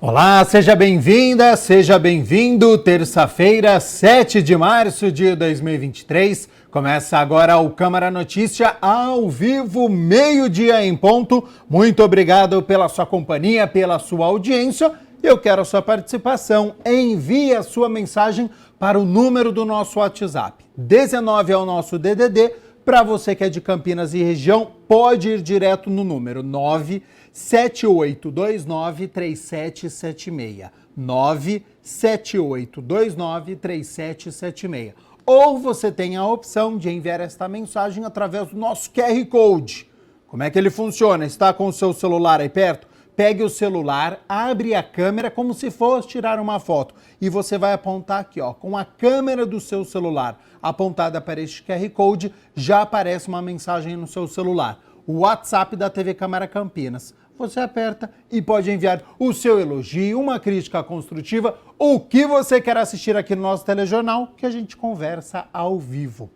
Olá, seja bem-vinda, seja bem-vindo. Terça-feira, 7 de março de 2023. Começa agora o Câmara Notícia ao vivo, meio-dia em ponto. Muito obrigado pela sua companhia, pela sua audiência. Eu quero a sua participação. Envie a sua mensagem para o número do nosso WhatsApp. 19 é o nosso DDD. Para você que é de Campinas e região, pode ir direto no número 978293776. 978293776. Ou você tem a opção de enviar esta mensagem através do nosso QR Code. Como é que ele funciona? Está com o seu celular aí perto? Pegue o celular, abre a câmera como se fosse tirar uma foto e você vai apontar aqui, ó, com a câmera do seu celular apontada para este QR Code, já aparece uma mensagem no seu celular. O WhatsApp da TV Câmara Campinas. Você aperta e pode enviar o seu elogio, uma crítica construtiva, o que você quer assistir aqui no nosso telejornal, que a gente conversa ao vivo.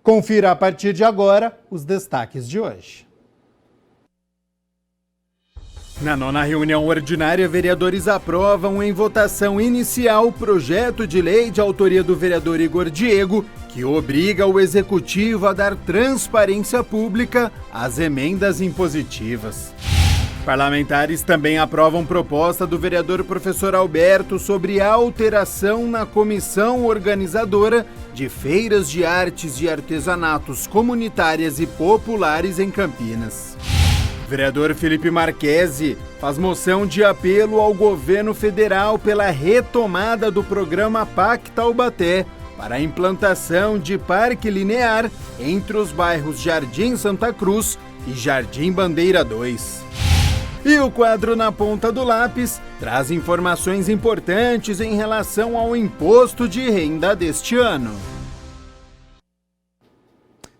Confira a partir de agora os destaques de hoje. Na nona reunião ordinária, vereadores aprovam em votação inicial o projeto de lei de autoria do vereador Igor Diego, que obriga o executivo a dar transparência pública às emendas impositivas. Parlamentares também aprovam proposta do vereador professor Alberto sobre alteração na comissão organizadora de feiras de artes e artesanatos comunitárias e populares em Campinas. Vereador Felipe Marquesi faz moção de apelo ao governo federal pela retomada do programa PAC Taubaté para a implantação de parque linear entre os bairros Jardim Santa Cruz e Jardim Bandeira 2. E o quadro Na Ponta do Lápis traz informações importantes em relação ao imposto de renda deste ano.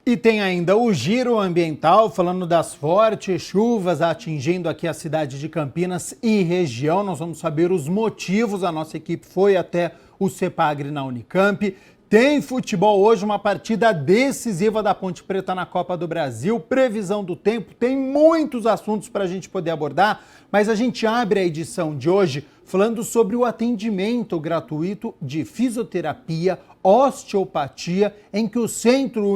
E tem ainda o giro ambiental, falando das fortes chuvas atingindo aqui a cidade de Campinas e região. Nós vamos saber os motivos. A nossa equipe foi até o CEPAGRE na Unicamp. Tem futebol hoje, uma partida decisiva da Ponte Preta na Copa do Brasil. Previsão do tempo, tem muitos assuntos para a gente poder abordar, mas a gente abre a edição de hoje falando sobre o atendimento gratuito de fisioterapia, osteopatia, em que o Centro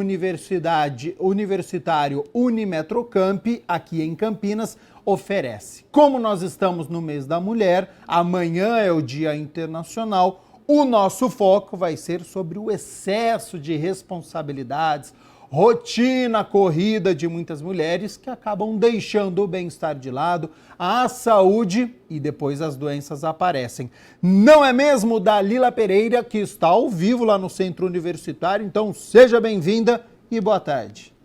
Universitário Unimetrocamp, aqui em Campinas, oferece. Como nós estamos no mês da mulher, amanhã é o Dia Internacional, o nosso foco vai ser sobre o excesso de responsabilidades, rotina corrida de muitas mulheres que acabam deixando o bem-estar de lado, a saúde e depois as doenças aparecem. Não é mesmo, Dalila Pereira, que está ao vivo lá no Centro Universitário? Então seja bem-vinda e boa tarde.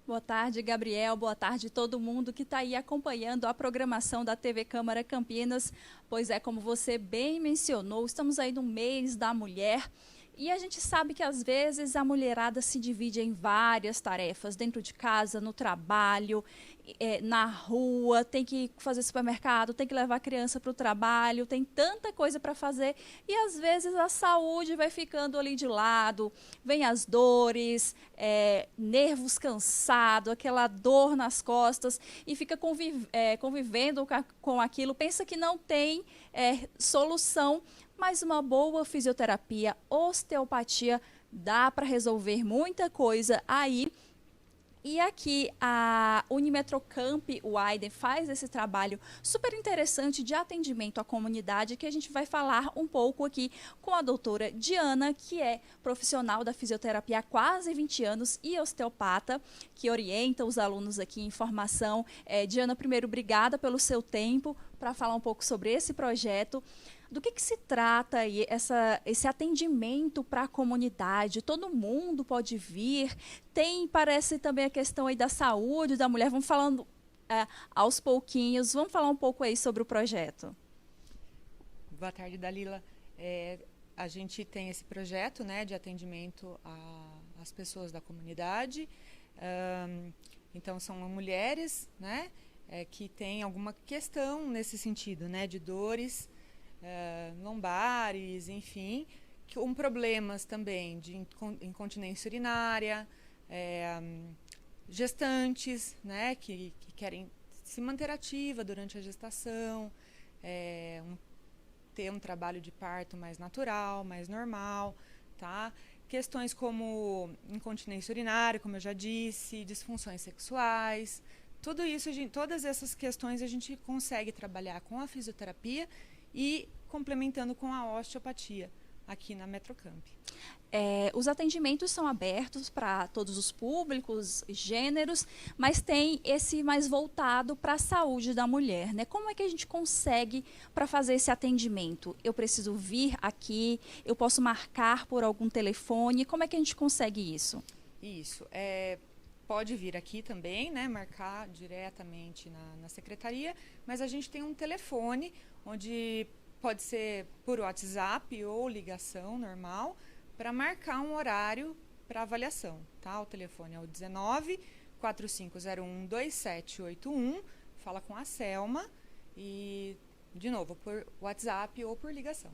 Boa tarde, Gabriel. Boa tarde todo mundo que está aí acompanhando a programação da TV Câmara Campinas. Pois é, como você bem mencionou, estamos aí no mês da mulher e a gente sabe que às vezes a mulherada se divide em várias tarefas, dentro de casa, no trabalho, na rua, tem que fazer supermercado, tem que levar a criança para o trabalho, tem tanta coisa para fazer e às vezes a saúde vai ficando ali de lado, vem as dores, nervos cansados, aquela dor nas costas e fica convivendo com aquilo, pensa que não tem solução, mas uma boa fisioterapia, osteopatia, dá para resolver muita coisa aí. E aqui a Unimetrocamp, o Aiden, faz esse trabalho super interessante de atendimento à comunidade, que a gente vai falar um pouco aqui com a doutora Diana, que é profissional da fisioterapia há quase 20 anos e osteopata, que orienta os alunos aqui em formação. Diana, primeiro, obrigada pelo seu tempo para falar um pouco sobre esse projeto. Do que se trata aí esse atendimento para a comunidade? Todo mundo pode vir? Parece também a questão aí da saúde da mulher. Vamos falando aos pouquinhos. Vamos falar um pouco aí sobre o projeto. Boa tarde, Dalila. A gente tem esse projeto, né, de atendimento às pessoas da comunidade. Então, são mulheres, né, que têm alguma questão nesse sentido, né, de dores lombares, enfim, com problemas também de incontinência urinária, gestantes, né, que querem se manter ativa durante a gestação, ter um trabalho de parto mais natural, mais normal, tá? Questões como incontinência urinária, como eu já disse, disfunções sexuais, tudo isso, todas essas questões a gente consegue trabalhar com a fisioterapia e complementando com a osteopatia aqui na Metrocamp. Os atendimentos são abertos para todos os públicos, gêneros, mas tem esse mais voltado para a saúde da mulher, né? Como é que a gente consegue para fazer esse atendimento? Eu preciso vir aqui, eu posso marcar por algum telefone, como é que a gente consegue isso? Isso, pode vir aqui também, né, marcar diretamente na secretaria, mas a gente tem um telefone onde pode ser por WhatsApp ou ligação normal, para marcar um horário para avaliação, tá? O telefone é o 19 4501 2781, fala com a Selma e, de novo, por WhatsApp ou por ligação.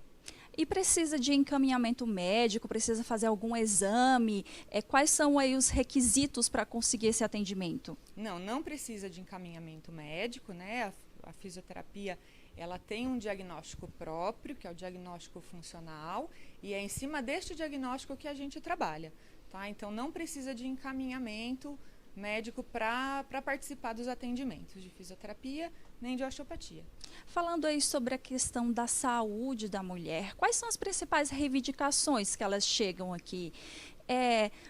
E precisa de encaminhamento médico, precisa fazer algum exame? Quais são aí os requisitos para conseguir esse atendimento? Não precisa de encaminhamento médico, né? A fisioterapia, ela tem um diagnóstico próprio, que é o diagnóstico funcional, e é em cima deste diagnóstico que a gente trabalha, tá? Então, não precisa de encaminhamento médico para participar dos atendimentos de fisioterapia nem de osteopatia. Falando aí sobre a questão da saúde da mulher, quais são as principais reivindicações que elas chegam aqui?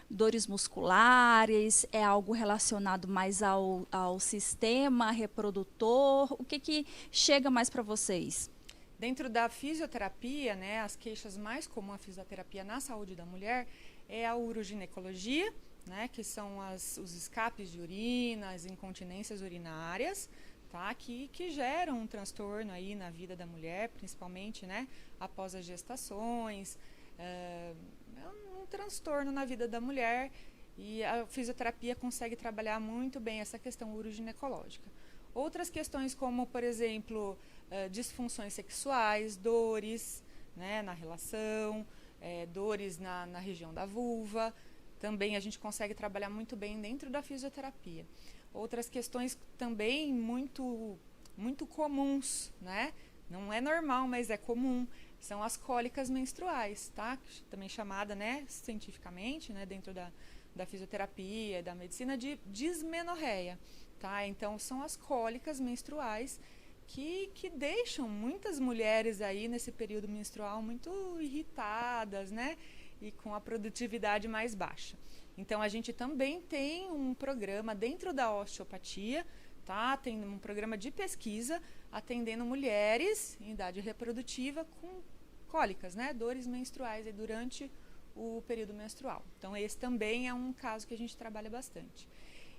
Dores musculares, é algo relacionado mais ao sistema reprodutor? O que chega mais para vocês? Dentro da fisioterapia, né, as queixas mais comuns à fisioterapia na saúde da mulher é a uroginecologia, né, que são os escapes de urina, as incontinências urinárias, tá, que geram um transtorno aí na vida da mulher, principalmente, né, após as gestações. É um transtorno na vida da mulher e a fisioterapia consegue trabalhar muito bem essa questão uroginecológica. Outras questões como, por exemplo, disfunções sexuais, dores, né, na relação, dores na região da vulva, também a gente consegue trabalhar muito bem dentro da fisioterapia. Outras questões também muito comuns, né? Não é normal, mas é comum, são as cólicas menstruais, tá? Também chamada, né, cientificamente, né, dentro da fisioterapia, da medicina, de dismenorreia, tá? Então, são as cólicas menstruais que deixam muitas mulheres aí nesse período menstrual muito irritadas, né? E com a produtividade mais baixa. Então, a gente também tem um programa dentro da osteopatia, tá? Tem um programa de pesquisa atendendo mulheres em idade reprodutiva com cólicas, né? Dores menstruais aí durante o período menstrual. Então, esse também é um caso que a gente trabalha bastante.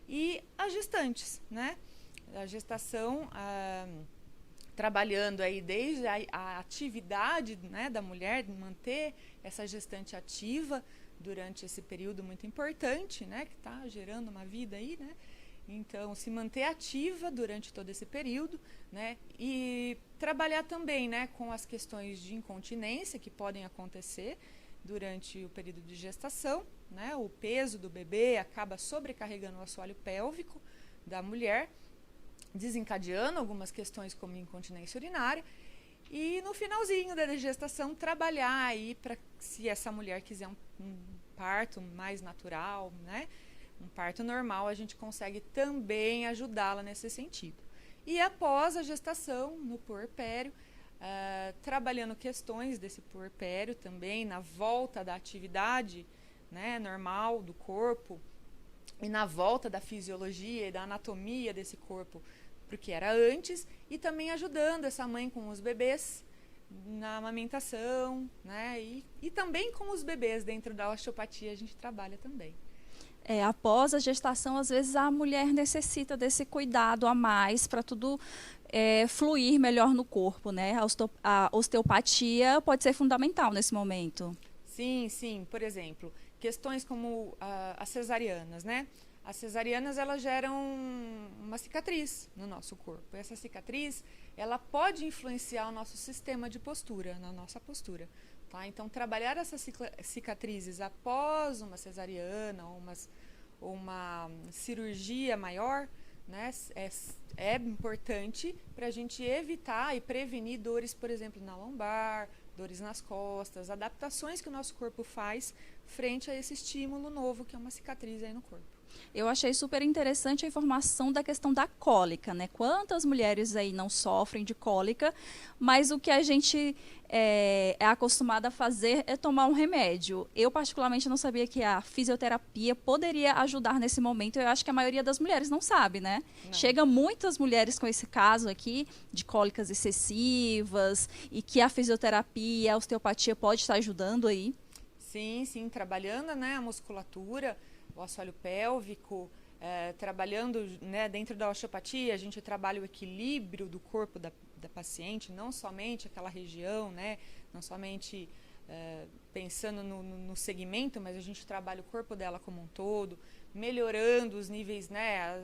E as gestantes, né? A gestação, trabalhando aí desde a atividade, né, da mulher, manter essa gestante ativa durante esse período muito importante, né, que está gerando uma vida aí, né? Então, se manter ativa durante todo esse período, né? E trabalhar também, né, com as questões de incontinência que podem acontecer durante o período de gestação, né? O peso do bebê acaba sobrecarregando o assoalho pélvico da mulher, desencadeando algumas questões como incontinência urinária. E no finalzinho da gestação, trabalhar aí para, se essa mulher quiser um parto mais natural, né? Um parto normal, a gente consegue também ajudá-la nesse sentido. E após a gestação, no puerpério, trabalhando questões desse puerpério também, na volta da atividade, né, normal do corpo e na volta da fisiologia e da anatomia desse corpo, porque era antes, e também ajudando essa mãe com os bebês na amamentação, né, e também com os bebês dentro da osteopatia a gente trabalha também. Após a gestação, às vezes a mulher necessita desse cuidado a mais para tudo fluir melhor no corpo, né? A osteopatia pode ser fundamental nesse momento. Sim, sim. Por exemplo, questões como as cesarianas, né? As cesarianas, elas geram uma cicatriz no nosso corpo. Essa cicatriz, ela pode influenciar o nosso sistema de postura, na nossa postura. Tá? Então, trabalhar essas cicatrizes após uma cesariana uma cirurgia maior, né, é importante para a gente evitar e prevenir dores, por exemplo, na lombar, dores nas costas, adaptações que o nosso corpo faz frente a esse estímulo novo que é uma cicatriz aí no corpo. Eu achei super interessante a informação da questão da cólica, né? Quantas mulheres aí não sofrem de cólica, mas o que a gente é acostumada a fazer é tomar um remédio. Eu, particularmente, não sabia que a fisioterapia poderia ajudar nesse momento. Eu acho que a maioria das mulheres não sabe, né? Não. Chega muitas mulheres com esse caso aqui, de cólicas excessivas, e que a fisioterapia, a osteopatia pode estar ajudando aí. Sim, sim, trabalhando, né, a musculatura, o assoalho pélvico, trabalhando, né, dentro da osteopatia, a gente trabalha o equilíbrio do corpo da paciente, não somente aquela região, né, não somente pensando no segmento, mas a gente trabalha o corpo dela como um todo, melhorando os níveis, né,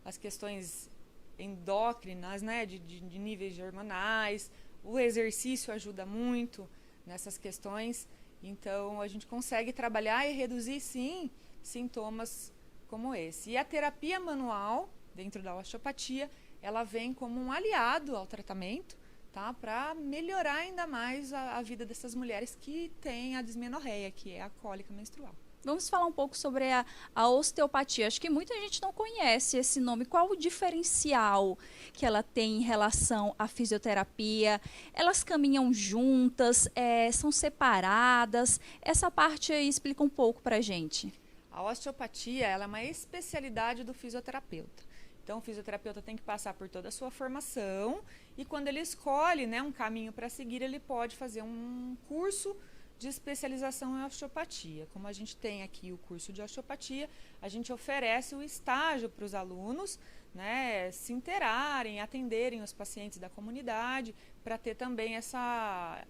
as questões endócrinas, né, de níveis hormonais. O exercício ajuda muito nessas questões, então a gente consegue trabalhar e reduzir, sim, sintomas como esse. E a terapia manual, dentro da osteopatia, ela vem como um aliado ao tratamento, tá? Para melhorar ainda mais a vida dessas mulheres que têm a dismenorreia, que é a cólica menstrual. Vamos falar um pouco sobre a osteopatia. Acho que muita gente não conhece esse nome. Qual o diferencial que ela tem em relação à fisioterapia? Elas caminham juntas, são separadas? Essa parte aí explica um pouco para a gente. A osteopatia ela é uma especialidade do fisioterapeuta. Então, o fisioterapeuta tem que passar por toda a sua formação e quando ele escolhe, né, um caminho para seguir, ele pode fazer um curso de especialização em osteopatia. Como a gente tem aqui o curso de osteopatia, a gente oferece o estágio para os alunos, né, se inteirarem, atenderem os pacientes da comunidade, para ter também essa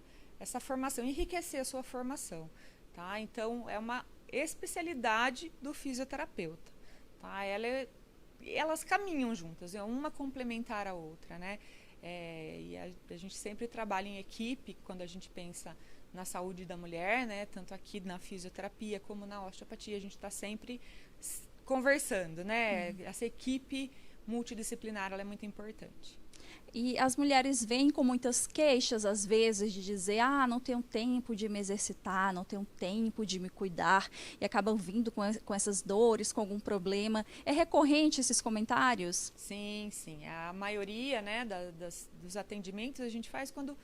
formação, enriquecer a sua formação. Tá? Então, é uma especialidade do fisioterapeuta. Tá? Elas caminham juntas, é uma complementar a outra. Né? E a gente sempre trabalha em equipe quando a gente pensa na saúde da mulher, né? Tanto aqui na fisioterapia como na osteopatia, a gente está sempre conversando, né? Essa equipe multidisciplinar ela é muito importante. E as mulheres vêm com muitas queixas, às vezes, de dizer, não tenho tempo de me exercitar, não tenho tempo de me cuidar, e acabam vindo com essas dores, com algum problema. É recorrente esses comentários? Sim, sim. A maioria, né, dos atendimentos a gente faz quando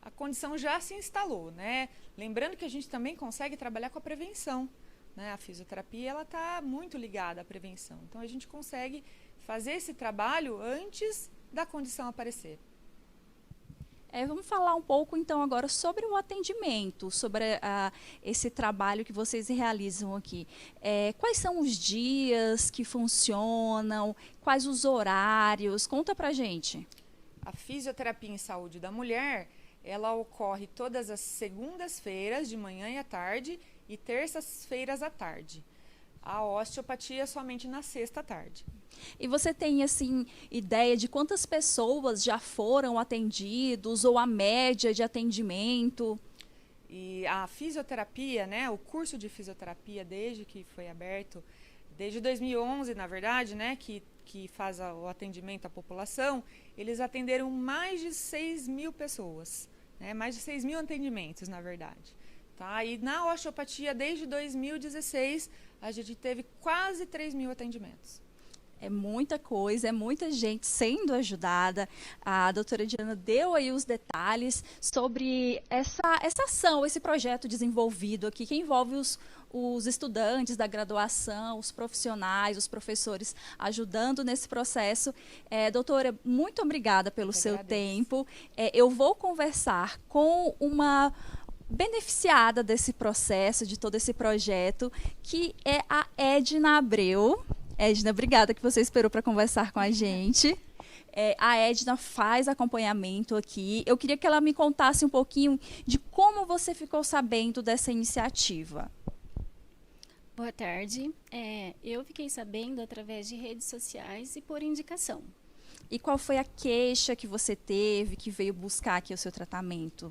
a condição já se instalou, né? Lembrando que a gente também consegue trabalhar com a prevenção, né? A fisioterapia ela está muito ligada à prevenção. Então a gente consegue fazer esse trabalho antes da condição aparecer. Vamos falar um pouco então agora sobre o atendimento, sobre esse trabalho que vocês realizam aqui. Quais são os dias que funcionam? Quais os horários? Conta pra gente. A fisioterapia em saúde da mulher ela ocorre todas as segundas-feiras, de manhã e à tarde, e terças-feiras à tarde. A osteopatia é somente na sexta à tarde. E você tem, assim, ideia de quantas pessoas já foram atendidos, ou a média de atendimento? E a fisioterapia, né, o curso de fisioterapia, desde que foi aberto, desde 2011, na verdade, né, que faz o atendimento à população, eles atenderam mais de 6.000 pessoas. Né, mais de 6.000 atendimentos, na verdade. Tá? E na osteopatia, desde 2016, a gente teve quase 3.000 atendimentos. É muita coisa, é muita gente sendo ajudada. A doutora Diana deu aí os detalhes sobre essa ação, esse projeto desenvolvido aqui, que envolve os estudantes da graduação, os profissionais, os professores ajudando nesse processo. Doutora, muito obrigada pelo seu tempo. Eu vou conversar com uma beneficiada desse processo, de todo esse projeto, que é a Edna Abreu. Edna, obrigada que você esperou para conversar com a gente. A Edna faz acompanhamento aqui. Eu queria que ela me contasse um pouquinho de como você ficou sabendo dessa iniciativa. Boa tarde. Eu fiquei sabendo através de redes sociais e por indicação. E qual foi a queixa que você teve, que veio buscar aqui o seu tratamento?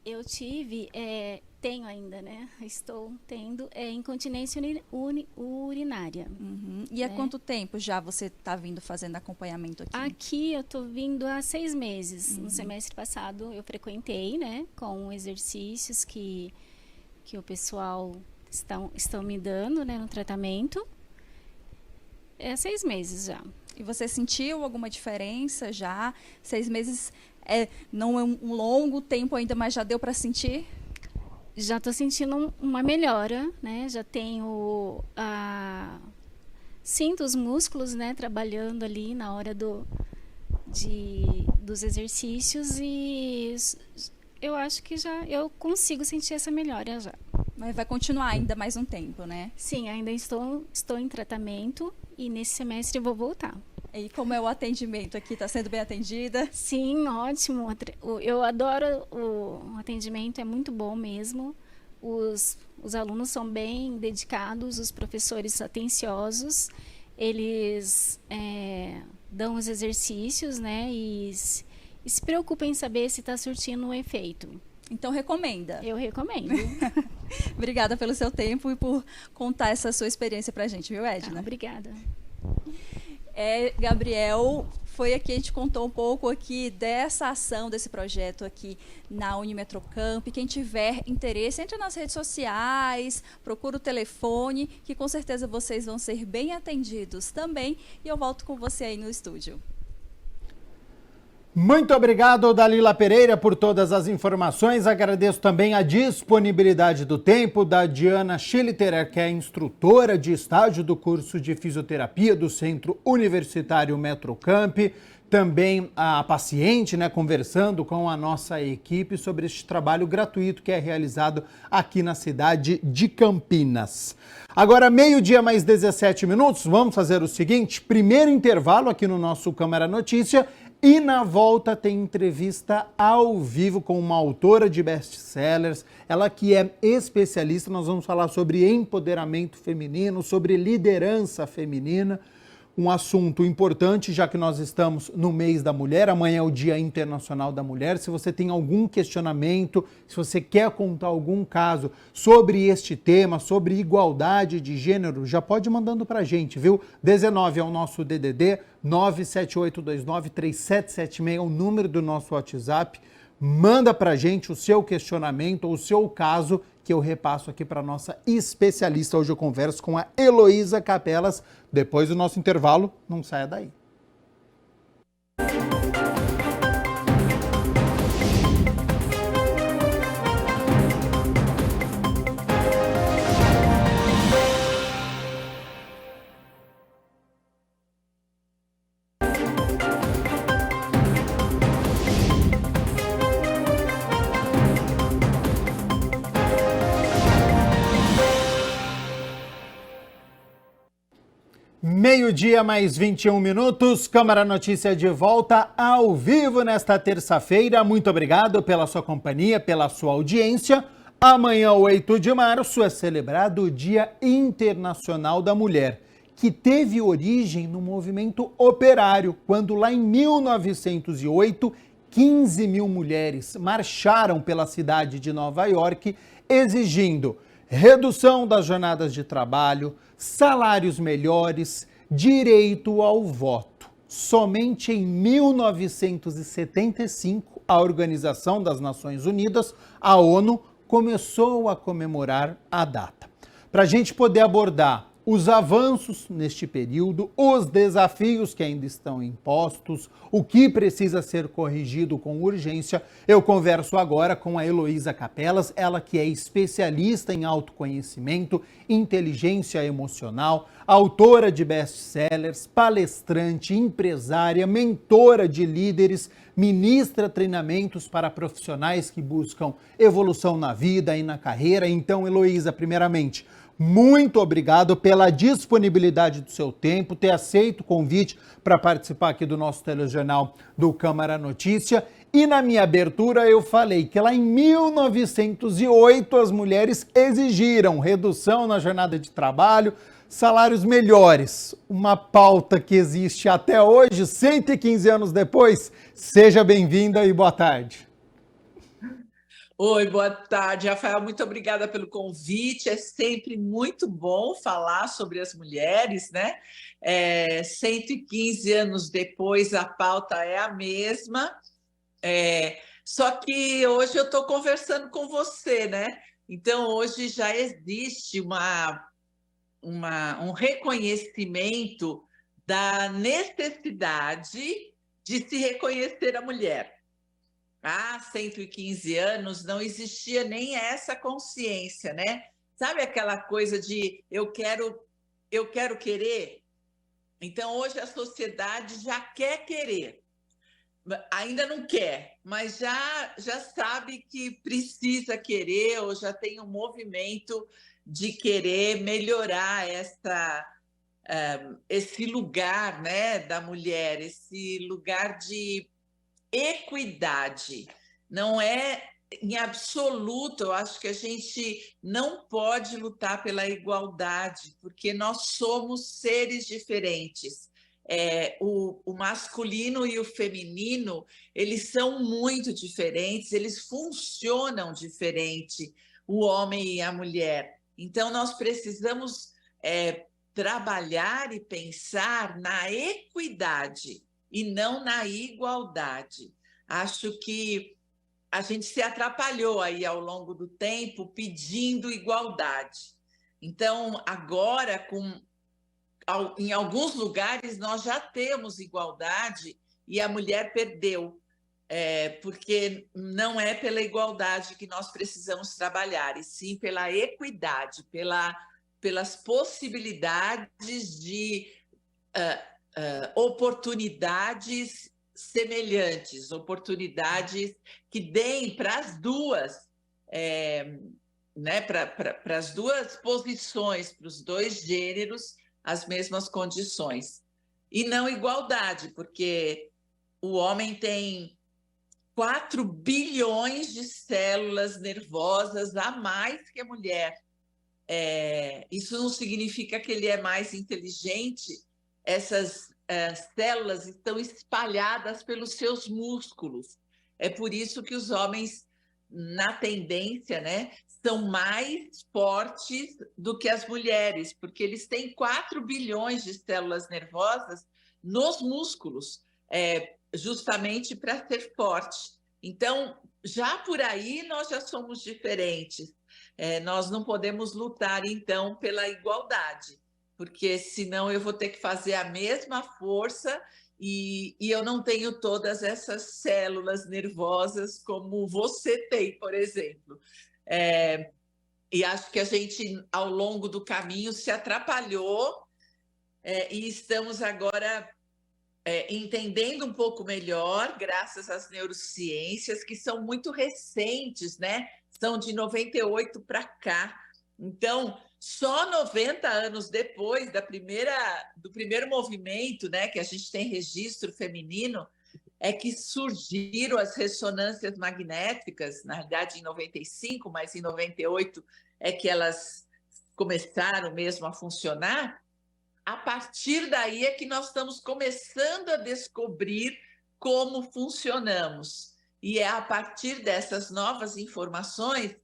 Eu tive tenho ainda, né? Estou tendo incontinência urinária. E há quanto tempo já você está vindo fazendo acompanhamento aqui? Aqui eu estou vindo há 6 meses. No semestre passado eu frequentei, né? Com exercícios que o pessoal estão me dando, né? No tratamento. 6 meses já. E você sentiu alguma diferença já? 6 meses não é um longo tempo ainda, mas já deu para sentir? Já estou sentindo uma melhora, né? Já tenho sinto os músculos, né? Trabalhando ali na hora dos exercícios e eu acho que eu consigo sentir essa melhora já. Mas vai continuar ainda mais um tempo, né? Sim, ainda estou em tratamento e nesse semestre eu vou voltar. E como é o atendimento aqui? Está sendo bem atendida? Sim, ótimo. Eu adoro o atendimento, é muito bom mesmo. Os alunos são bem dedicados, os professores atenciosos. Eles dão os exercícios, né? E se preocupam em saber se está surtindo um efeito. Então, recomenda? Eu recomendo. Obrigada pelo seu tempo e por contar essa sua experiência para a gente, viu, Edna? Obrigada. Gabriel, foi aqui, a gente contou um pouco aqui dessa ação, desse projeto aqui na Unimetrocamp. Quem tiver interesse, entre nas redes sociais, procura o telefone, que com certeza vocês vão ser bem atendidos também. E eu volto com você aí no estúdio. Muito obrigado, Dalila Pereira, por todas as informações. Agradeço também a disponibilidade do tempo da Diana Schiliterer, que é instrutora de estágio do curso de fisioterapia do Centro Universitário Metrocamp. Também a paciente, né, conversando com a nossa equipe sobre este trabalho gratuito que é realizado aqui na cidade de Campinas. Agora, 12:00 mais 17 minutos, vamos fazer o seguinte: primeiro intervalo aqui no nosso Câmara Notícia. E na volta tem entrevista ao vivo com uma autora de best-sellers, ela que é especialista. Nós vamos falar sobre empoderamento feminino, sobre liderança feminina, um assunto importante, já que nós estamos no mês da mulher. Amanhã é o Dia Internacional da Mulher. Se você tem algum questionamento, se você quer contar algum caso sobre este tema, sobre igualdade de gênero, já pode ir mandando pra gente, viu? 19 é o nosso DDD, 978293776 é o número do nosso WhatsApp. Manda pra gente o seu questionamento ou o seu caso, que eu repasso aqui para nossa especialista. Hoje eu converso com a Heloísa Capelas. Depois do nosso intervalo, não saia daí. Meio-dia mais 21 minutos, Câmara Notícia de volta ao vivo nesta terça-feira. Muito obrigado pela sua companhia, pela sua audiência. Amanhã, 8 de março, é celebrado o Dia Internacional da Mulher, que teve origem no movimento operário, quando lá em 1908, 15 mil mulheres marcharam pela cidade de Nova York exigindo redução das jornadas de trabalho, salários melhores, direito ao voto. Somente em 1975, a Organização das Nações Unidas, a ONU, começou a comemorar a data. Para a gente poder abordar os avanços neste período, os desafios que ainda estão impostos, o que precisa ser corrigido com urgência, eu converso agora com a Heloísa Capelas, ela que é especialista em autoconhecimento, inteligência emocional, autora de best-sellers, palestrante, empresária, mentora de líderes, ministra treinamentos para profissionais que buscam evolução na vida e na carreira. Então, Heloísa, primeiramente, muito obrigado pela disponibilidade do seu tempo, ter aceito o convite para participar aqui do nosso telejornal do Câmara Notícia. E na minha abertura eu falei que lá em 1908 as mulheres exigiram redução na jornada de trabalho, salários melhores. Uma pauta que existe até hoje, 115 anos depois. Seja bem-vinda e boa tarde. Oi, boa tarde, Rafael. Muito obrigada pelo convite. É sempre muito bom falar sobre as mulheres, né? 115 anos depois, a pauta é a mesma. Só que hoje eu estou conversando com você, né? Então, hoje já existe um reconhecimento da necessidade de se reconhecer a mulher. Há 115 anos não existia nem essa consciência, né? Sabe aquela coisa de eu quero querer? Então hoje a sociedade já quer querer. Ainda não quer, mas já sabe que precisa querer ou já tem um movimento de querer melhorar esse lugar, né, da mulher, esse lugar de equidade. Não é em absoluto, eu acho que a gente não pode lutar pela igualdade, porque nós somos seres diferentes. O masculino e o feminino, eles são muito diferentes, eles funcionam diferente, o homem e a mulher. Então, nós precisamos trabalhar e pensar na equidade e não na igualdade. Acho que a gente se atrapalhou aí ao longo do tempo pedindo igualdade. Então, agora, em alguns lugares, nós já temos igualdade e a mulher perdeu, porque não é pela igualdade que nós precisamos trabalhar, e sim pela equidade, pelas possibilidades de oportunidades semelhantes, oportunidades que deem para as duas, né, para as duas posições, para os dois gêneros, as mesmas condições. E não igualdade, porque o homem tem 4 bilhões de células nervosas a mais que a mulher. Isso não significa que ele é mais inteligente. Essas células estão espalhadas pelos seus músculos. É por isso que os homens, na tendência, né, são mais fortes do que as mulheres, porque eles têm 4 bilhões de células nervosas nos músculos, justamente para ser forte. Então, já por aí, nós já somos diferentes. Nós não podemos lutar, então, pela igualdade, porque senão eu vou ter que fazer a mesma força e eu não tenho todas essas células nervosas como você tem, por exemplo. E acho que a gente, ao longo do caminho, se atrapalhou e estamos agora entendendo um pouco melhor, graças às neurociências, que são muito recentes, né? São de 98 para cá. Então, só 90 anos depois do primeiro movimento, né, que a gente tem registro feminino, é que surgiram as ressonâncias magnéticas, na realidade em 95, mas em 98 é que elas começaram mesmo a funcionar. A partir daí é que nós estamos começando a descobrir como funcionamos. E é a partir dessas novas informações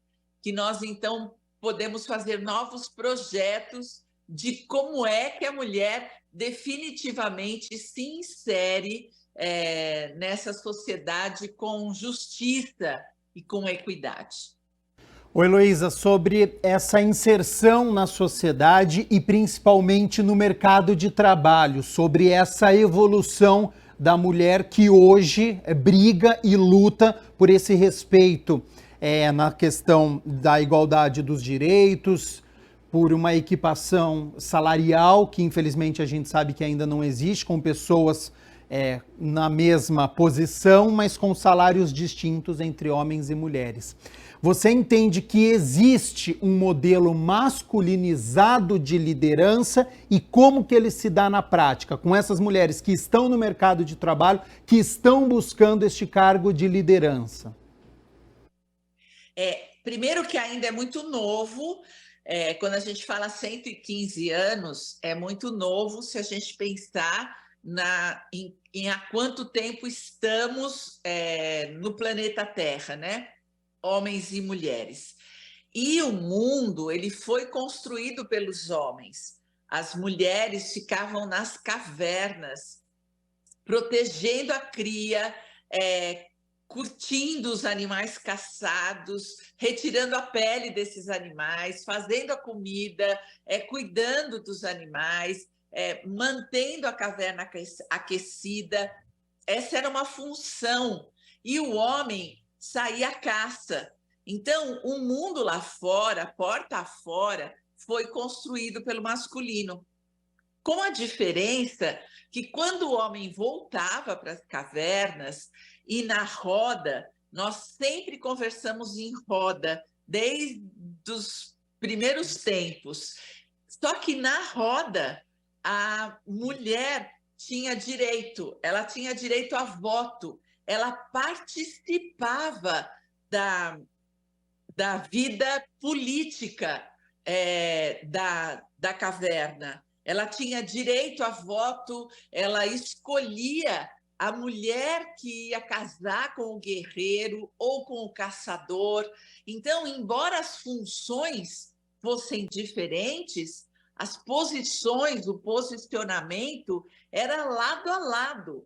que nós, então, podemos fazer novos projetos de como é que a mulher definitivamente se insere nessa sociedade com justiça e com equidade. Oi, Heloísa, sobre essa inserção na sociedade e principalmente no mercado de trabalho, sobre essa evolução da mulher que hoje briga e luta por esse respeito na questão da igualdade dos direitos, por uma equipação salarial, que infelizmente a gente sabe que ainda não existe, com pessoas na mesma posição, mas com salários distintos entre homens e mulheres. Você entende que existe um modelo masculinizado de liderança e como que ele se dá na prática com essas mulheres que estão no mercado de trabalho, que estão buscando este cargo de liderança? Primeiro que ainda é muito novo, quando a gente fala 115 anos, é muito novo se a gente pensar em há quanto tempo estamos no planeta Terra, né? homens e mulheres. E o mundo, ele foi construído pelos homens. As mulheres ficavam nas cavernas, protegendo a cria, curtindo os animais caçados, retirando a pele desses animais, fazendo a comida, cuidando dos animais, mantendo a caverna aquecida. Essa era uma função. E o homem saía à caça. Então, o mundo lá fora, porta afora, foi construído pelo masculino. Com a diferença que quando o homem voltava para as cavernas e na roda, nós sempre conversamos em roda, desde os primeiros tempos. Só que na roda, a mulher tinha direito, ela tinha direito a voto, ela participava da vida política da caverna. Ela tinha direito a voto, ela escolhia a mulher que ia casar com o guerreiro ou com o caçador. Então, embora as funções fossem diferentes, as posições, o posicionamento era lado a lado.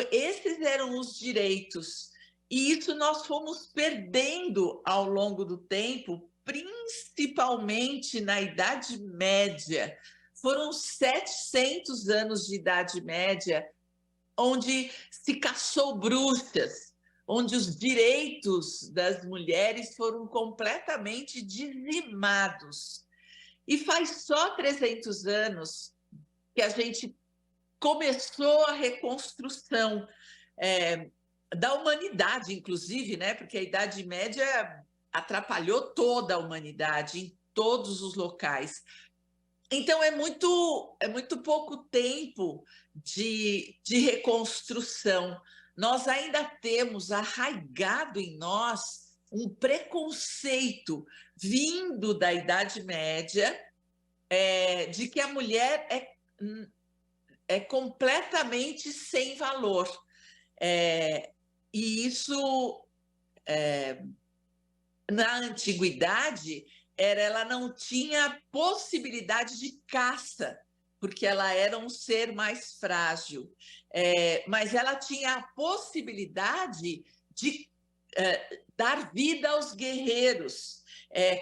Esses eram os direitos. E isso nós fomos perdendo ao longo do tempo, principalmente na Idade Média. Foram 700 anos de Idade Média, onde se caçou bruxas, onde os direitos das mulheres foram completamente dizimados. E faz só 300 anos que a gente começou a reconstrução da humanidade, inclusive, né? Porque a Idade Média atrapalhou toda a humanidade em todos os locais. Então, é muito pouco tempo de reconstrução. Nós ainda temos arraigado em nós um preconceito vindo da Idade Média de que a mulher é completamente sem valor. E isso, na antiguidade, ela não tinha possibilidade de caça, porque ela era um ser mais frágil. Mas ela tinha a possibilidade de dar vida aos guerreiros,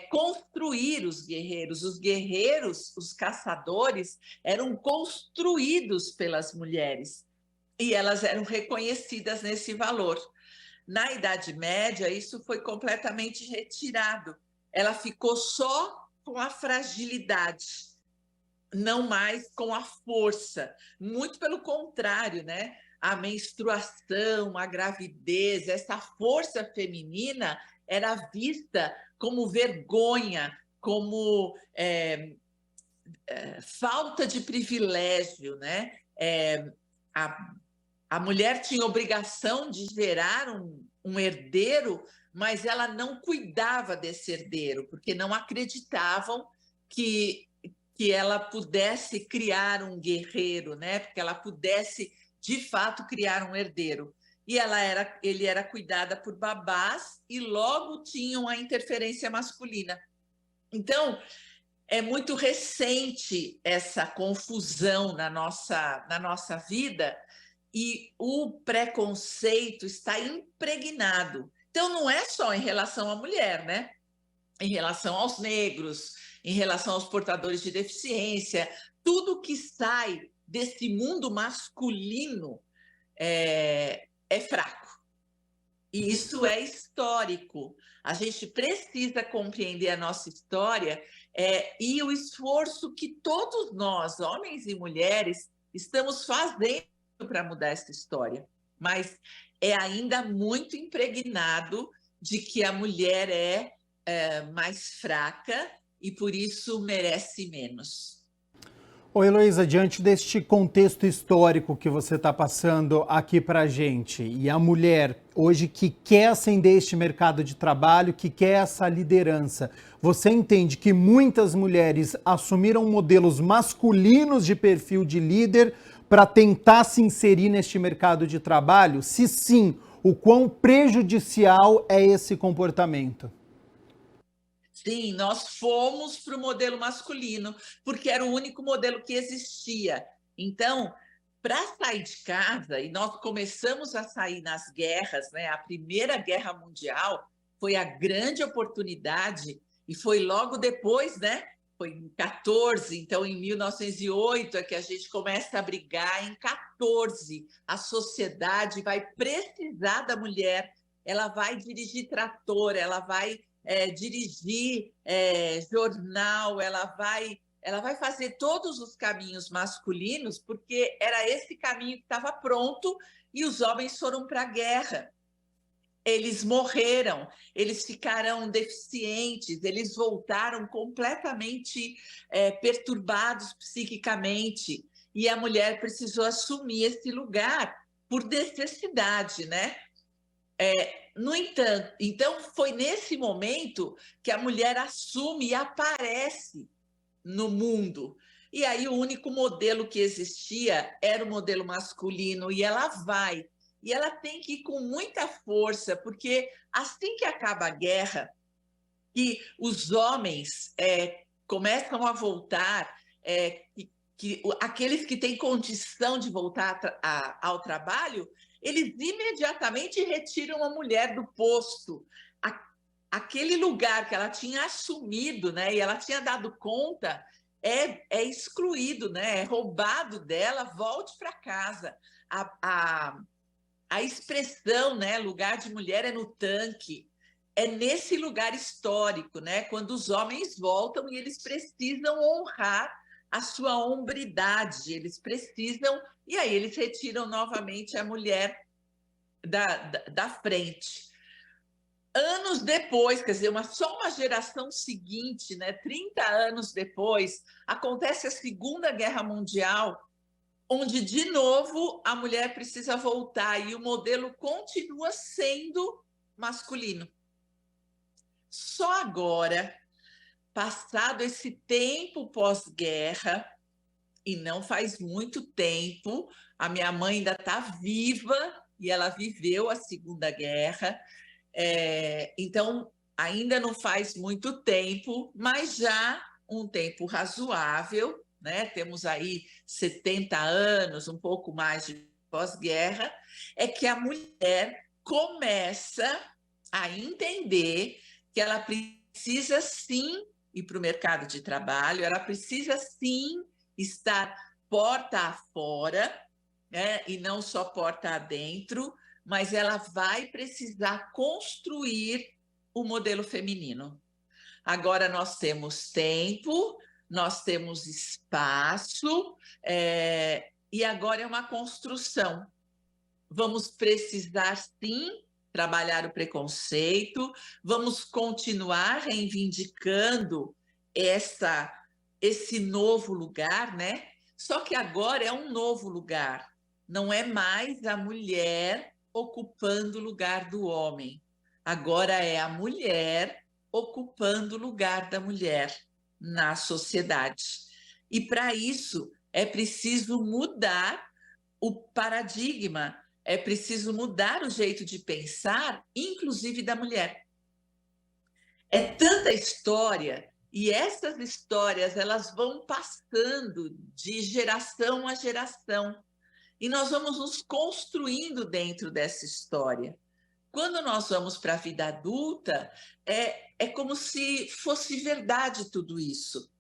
construir os guerreiros. Os guerreiros, os caçadores, eram construídos pelas mulheres e elas eram reconhecidas nesse valor. Na Idade Média, isso foi completamente retirado. Ela ficou só com a fragilidade, não mais com a força. Muito pelo contrário, né? A menstruação, a gravidez, essa força feminina era vista como vergonha, como falta de privilégio, né? A mulher tinha obrigação de gerar um herdeiro, mas ela não cuidava desse herdeiro, porque não acreditavam que ela pudesse criar um guerreiro, né? Porque ela pudesse, de fato, criar um herdeiro. E ele era cuidada por babás e logo tinham a interferência masculina. Então, é muito recente essa confusão na nossa vida e o preconceito está impregnado. Então, não é só em relação à mulher, né? Em relação aos negros, em relação aos portadores de deficiência, tudo que sai desse mundo masculino é fraco. E isso é histórico. A gente precisa compreender a nossa história e o esforço que todos nós, homens e mulheres, estamos fazendo para mudar essa história. Mas é ainda muito impregnado de que a mulher é mais fraca e, por isso, merece menos. Ô Heloísa, diante deste contexto histórico que você está passando aqui para a gente, e a mulher hoje que quer ascender este mercado de trabalho, que quer essa liderança, você entende que muitas mulheres assumiram modelos masculinos de perfil de líder para tentar se inserir neste mercado de trabalho? Se sim, o quão prejudicial é esse comportamento. Sim, nós fomos para o modelo masculino, porque era o único modelo que existia. Então, para sair de casa, e nós começamos a sair nas guerras, né? A Primeira Guerra Mundial foi a grande oportunidade, e foi logo depois, né? Foi em 14, então em 1908 é que a gente começa a brigar. Em 14, a sociedade vai precisar da mulher, ela vai dirigir trator, ela vai dirigir jornal, ela vai fazer todos os caminhos masculinos, porque era esse caminho que estava pronto, e os homens foram para a guerra. Eles morreram, eles ficaram deficientes, eles voltaram completamente perturbados psiquicamente, e a mulher precisou assumir esse lugar por necessidade, né? No entanto, então foi nesse momento que a mulher assume e aparece no mundo. E aí o único modelo que existia era o modelo masculino, e ela vai. E ela tem que ir com muita força, porque assim que acaba a guerra, que os homens começam a voltar, aqueles que têm condição de voltar ao trabalho, eles imediatamente retiram a mulher do posto. Aquele lugar que ela tinha assumido, né, e ela tinha dado conta, é excluído, né, é roubado dela. Volte para casa. A expressão, né, lugar de mulher é no tanque. É nesse lugar histórico, né, quando os homens voltam, e eles precisam honrar a sua hombridade, eles precisam, e aí eles retiram novamente a mulher da frente. Anos depois, quer dizer, só uma geração seguinte, né, 30 anos depois, acontece a Segunda Guerra Mundial, onde, de novo, a mulher precisa voltar, e o modelo continua sendo masculino. Só agora, passado esse tempo pós-guerra, e não faz muito tempo, a minha mãe ainda está viva, e ela viveu a Segunda Guerra, então ainda não faz muito tempo, mas já um tempo razoável, né? Temos aí 70 anos, um pouco mais de pós-guerra, é que a mulher começa a entender que ela precisa sim ir para o mercado de trabalho, ela precisa sim estar porta afora, né? E não só porta adentro, mas ela vai precisar construir o modelo feminino. Agora nós temos tempo, nós temos espaço, e agora é uma construção. Vamos precisar, sim, trabalhar o preconceito, vamos continuar reivindicando esse novo lugar, né? Só que agora é um novo lugar, não é mais a mulher ocupando o lugar do homem, agora é a mulher ocupando o lugar da mulher na sociedade. E para isso é preciso mudar o paradigma, é preciso mudar o jeito de pensar, inclusive da mulher. É tanta história, e essas histórias elas vão passando de geração a geração, e nós vamos nos construindo dentro dessa história. Quando nós vamos para a vida adulta, é como se fosse verdade tudo isso.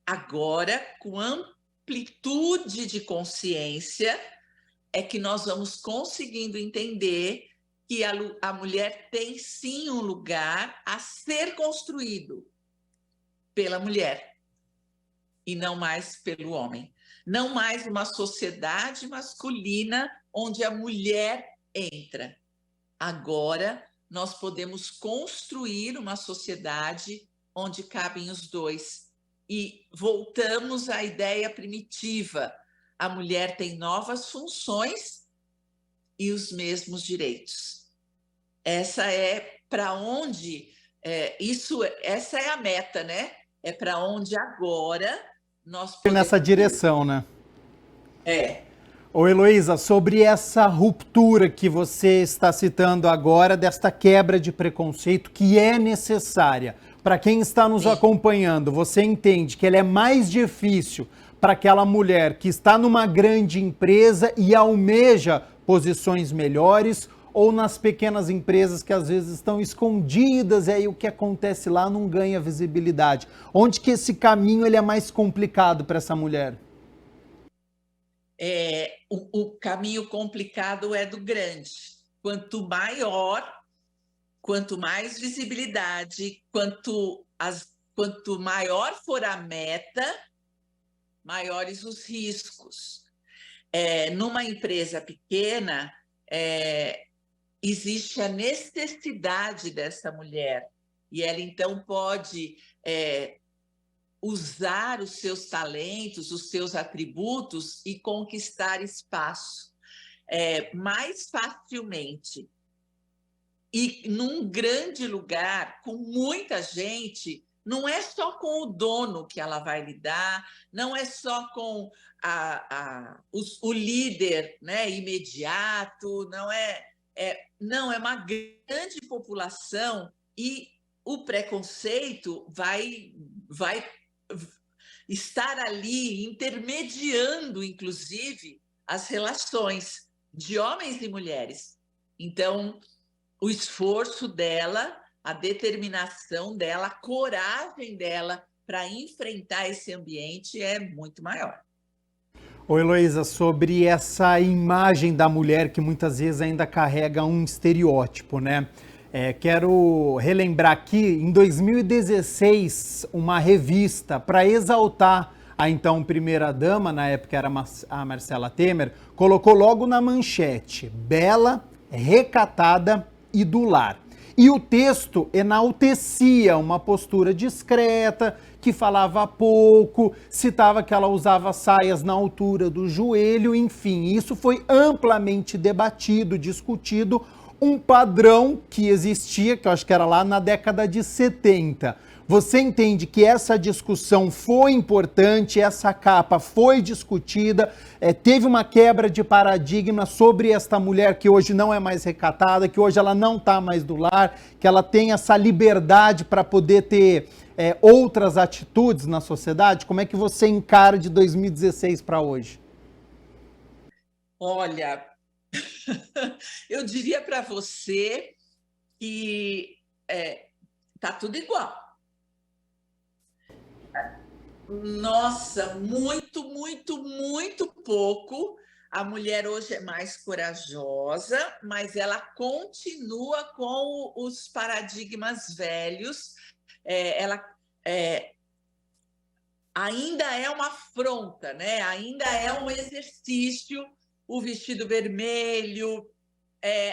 Agora, com amplitude de consciência, é que nós vamos conseguindo entender que a mulher tem sim um lugar a ser construído pela mulher e não mais pelo homem. Não mais uma sociedade masculina onde a mulher entra. Agora nós podemos construir uma sociedade onde cabem os dois. E voltamos à ideia primitiva. A mulher tem novas funções e os mesmos direitos. Essa é para onde essa é a meta, né? É para onde agora nós podemos... Nessa direção, né? Ô Heloísa, sobre essa ruptura que você está citando agora, desta quebra de preconceito que é necessária, para quem está nos acompanhando, você entende que ela é mais difícil para aquela mulher que está numa grande empresa e almeja posições melhores, ou nas pequenas empresas que às vezes estão escondidas e aí o que acontece lá não ganha visibilidade? Onde que esse caminho ele é mais complicado para essa mulher? O caminho complicado é do grande. Quanto maior, quanto mais visibilidade, quanto maior for a meta, maiores os riscos. Numa empresa pequena, existe a necessidade dessa mulher e ela então pode usar os seus talentos, os seus atributos e conquistar espaço mais facilmente. E num grande lugar, com muita gente, não é só com o dono que ela vai lidar, não é só com o líder, né, imediato, não é uma grande população e o preconceito vai estar ali intermediando, inclusive, as relações de homens e mulheres. Então, o esforço dela, a determinação dela, a coragem dela para enfrentar esse ambiente é muito maior. Ô Heloísa, sobre essa imagem da mulher que muitas vezes ainda carrega um estereótipo, né? Quero relembrar aqui, em 2016, uma revista para exaltar a então primeira-dama, na época era a Marcela Temer, colocou logo na manchete, bela, recatada e do lar. E o texto enaltecia uma postura discreta, que falava pouco, citava que ela usava saias na altura do joelho, enfim, isso foi amplamente debatido, discutido, um padrão que existia, que eu acho que era lá na década de 70. Você entende que essa discussão foi importante, essa capa foi discutida, teve uma quebra de paradigma sobre esta mulher que hoje não é mais recatada, que hoje ela não está mais do lar, que ela tem essa liberdade para poder ter outras atitudes na sociedade? Como é que você encara de 2016 para hoje? Olha, eu diria para você que tá tudo igual. Nossa, muito, muito, muito pouco. A mulher hoje é mais corajosa, mas ela continua com os paradigmas velhos. Ela ainda é uma afronta, né? Ainda é um exercício. O vestido vermelho,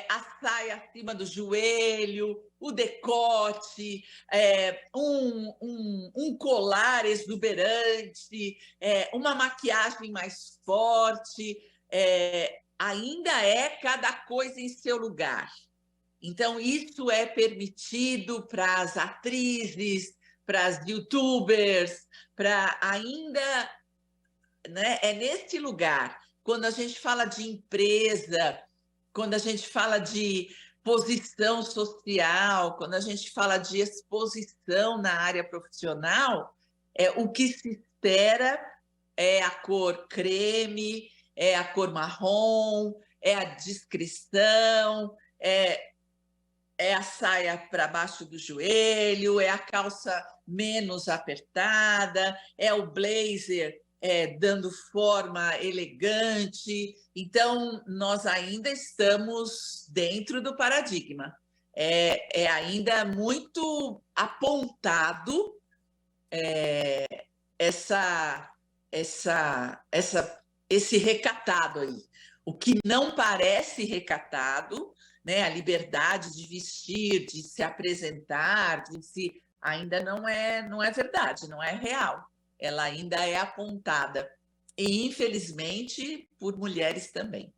a saia acima do joelho, o decote, um colar exuberante, uma maquiagem mais forte, ainda é cada coisa em seu lugar. Então, isso é permitido para as atrizes, para as youtubers, para ainda... Né, é nesse lugar. Quando a gente fala de empresa, quando a gente fala de posição social, quando a gente fala de exposição na área profissional, o que se espera é a cor creme, é a cor marrom, é a discrição, é a saia para baixo do joelho, é a calça menos apertada, é o blazer dando forma elegante. Então, nós ainda estamos dentro do paradigma. Ainda muito apontado esse recatado aí. O que não parece recatado, né, a liberdade de vestir, de se apresentar, ainda não é verdade, não é real. Ela ainda é apontada, e infelizmente por mulheres também.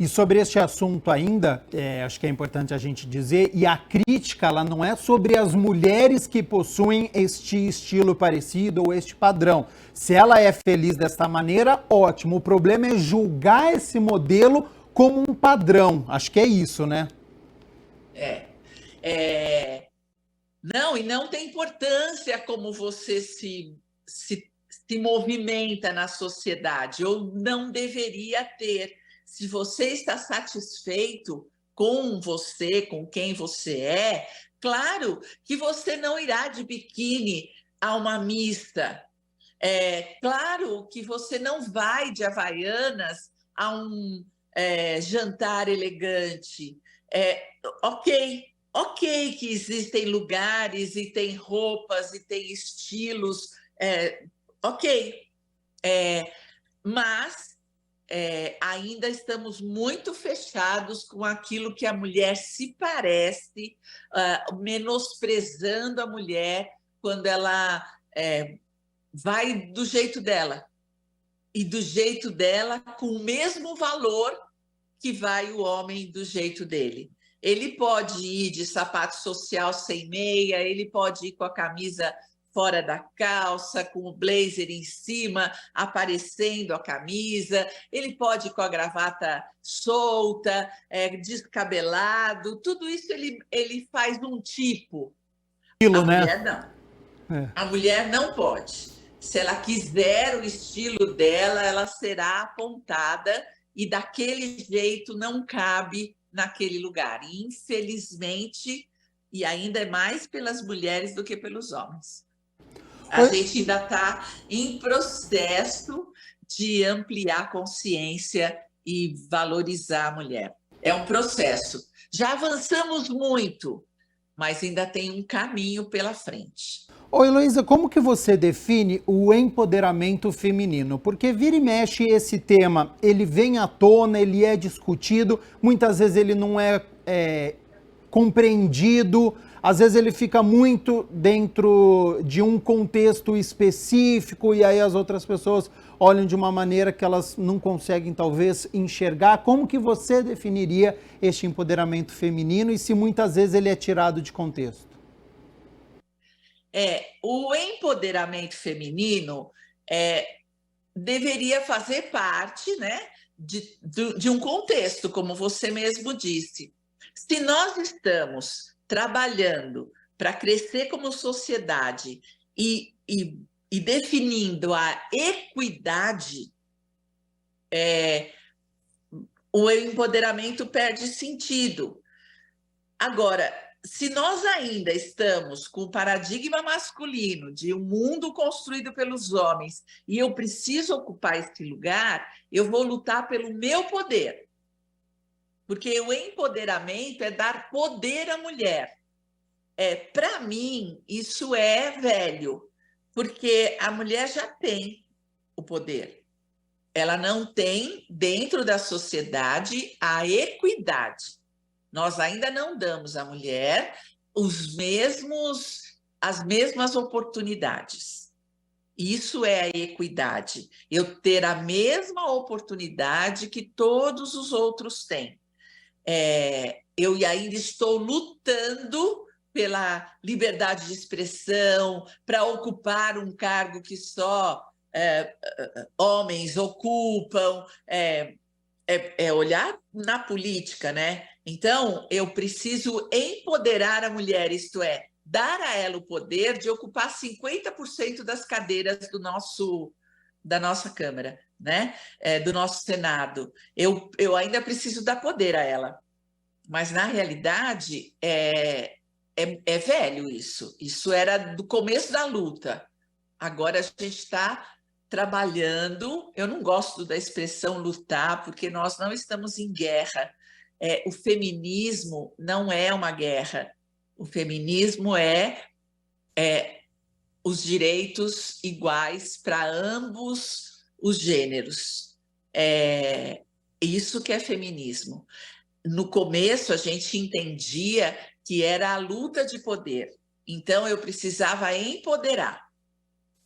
E sobre este assunto ainda, acho que é importante a gente dizer, e a crítica ela não é sobre as mulheres que possuem este estilo parecido ou este padrão. Se ela é feliz desta maneira, ótimo. O problema é julgar esse modelo como um padrão. Acho que é isso, né? Não, e não tem importância como você se movimenta na sociedade, ou não deveria ter. Se você está satisfeito com você, com quem você é, claro que você não irá de biquíni a uma missa. Claro que você não vai de Havaianas a um jantar elegante. Ok que existem lugares e tem roupas e tem estilos, ok. Mas ainda estamos muito fechados com aquilo que a mulher se parece, menosprezando a mulher quando ela vai do jeito dela. E do jeito dela com o mesmo valor que vai o homem do jeito dele. Ele pode ir de sapato social sem meia, ele pode ir com a camisa fora da calça, com o blazer em cima, aparecendo a camisa, ele pode ir com a gravata solta, descabelado, tudo isso ele faz um tipo. Estilo, a né? Mulher não. A mulher não pode. Se ela quiser o estilo dela, ela será apontada e daquele jeito não cabe naquele lugar. E, infelizmente, e ainda é mais pelas mulheres do que pelos homens. A gente ainda está em processo de ampliar a consciência e valorizar a mulher. É um processo. Já avançamos muito, mas ainda tem um caminho pela frente. Ô Heloísa, como que você define o empoderamento feminino? Porque vira e mexe esse tema, ele vem à tona, ele é discutido, muitas vezes ele não é compreendido, às vezes ele fica muito dentro de um contexto específico e aí as outras pessoas olham de uma maneira que elas não conseguem talvez enxergar. Como que você definiria este empoderamento feminino e se muitas vezes ele é tirado de contexto? O empoderamento feminino deveria fazer parte, né, de um contexto, como você mesmo disse. Se nós estamos trabalhando para crescer como sociedade e definindo a equidade, o empoderamento perde sentido. Agora, se nós ainda estamos com o paradigma masculino de um mundo construído pelos homens e eu preciso ocupar esse lugar, eu vou lutar pelo meu poder. Porque o empoderamento é dar poder à mulher. Para mim, isso é velho, porque a mulher já tem o poder. Ela não tem, dentro da sociedade, a equidade. Nós ainda não damos à mulher as mesmas oportunidades. Isso é a equidade. Eu ter a mesma oportunidade que todos os outros têm. Eu ainda estou lutando pela liberdade de expressão, para ocupar um cargo que só homens ocupam, olhar na política, né? Então, eu preciso empoderar a mulher, isto é, dar a ela o poder de ocupar 50% das cadeiras da nossa Câmara, né? Do nosso Senado. Eu ainda preciso dar poder a ela. Mas, na realidade, é velho isso. Isso era do começo da luta. Agora a gente está trabalhando. Eu não gosto da expressão lutar, porque nós não estamos em guerra. O feminismo não é uma guerra. O feminismo é os direitos iguais para ambos os gêneros. Isso que é feminismo. No começo, a gente entendia que era a luta de poder. Então, eu precisava empoderar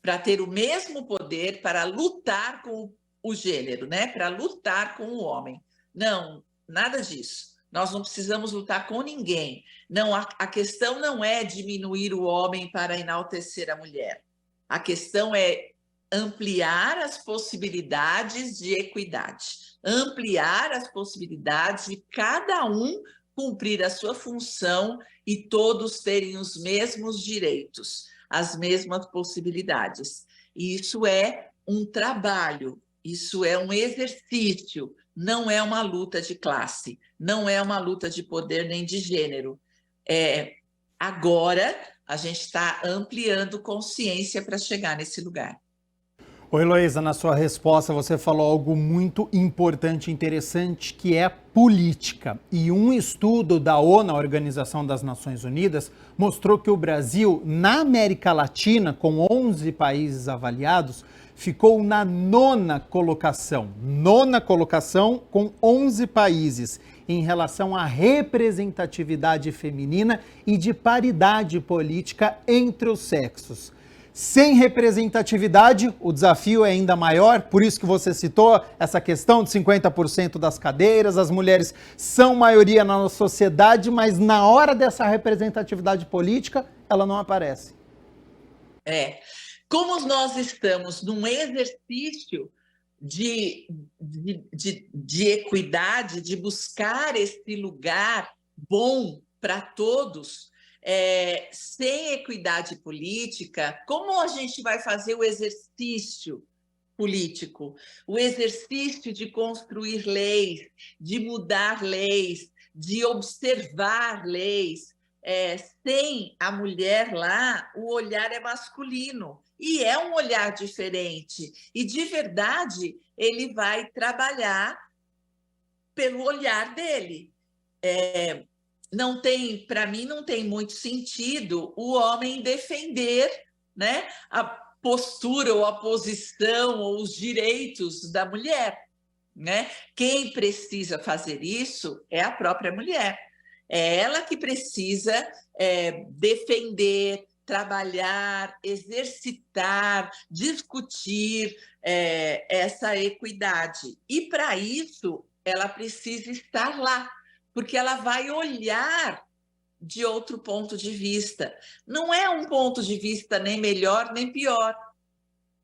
para ter o mesmo poder para lutar com o gênero, né? Para lutar com o homem. Não, nada disso. Nós não precisamos lutar com ninguém. Não, a questão não é diminuir o homem para enaltecer a mulher. A questão é ampliar as possibilidades de equidade, ampliar as possibilidades de cada um cumprir a sua função e todos terem os mesmos direitos, as mesmas possibilidades. E isso é um trabalho, isso é um exercício, não é uma luta de classe, não é uma luta de poder nem de gênero. Agora a gente está ampliando consciência para chegar nesse lugar. Oi, Heloísa, na sua resposta você falou algo muito importante e interessante, que é política. E um estudo da ONU, a Organização das Nações Unidas, mostrou que o Brasil, na América Latina, com 11 países avaliados, ficou na nona colocação com 11 países, em relação à representatividade feminina e de paridade política entre os sexos. Sem representatividade, o desafio é ainda maior, por isso que você citou essa questão de 50% das cadeiras, as mulheres são maioria na nossa sociedade, mas na hora dessa representatividade política, ela não aparece. Como nós estamos num exercício de equidade, de buscar esse lugar bom para todos, sem equidade política, como a gente vai fazer o exercício político? O exercício de construir leis, de mudar leis, de observar leis. Sem a mulher lá, o olhar é masculino. E é um olhar diferente. E, de verdade, ele vai trabalhar pelo olhar dele. Não tem, para mim, não tem muito sentido o homem defender, né, a postura ou a posição ou os direitos da mulher, né? Quem precisa fazer isso é a própria mulher. É ela que precisa defender, trabalhar, exercitar, discutir essa equidade. E, para isso, ela precisa estar lá, porque ela vai olhar de outro ponto de vista. Não é um ponto de vista nem melhor nem pior.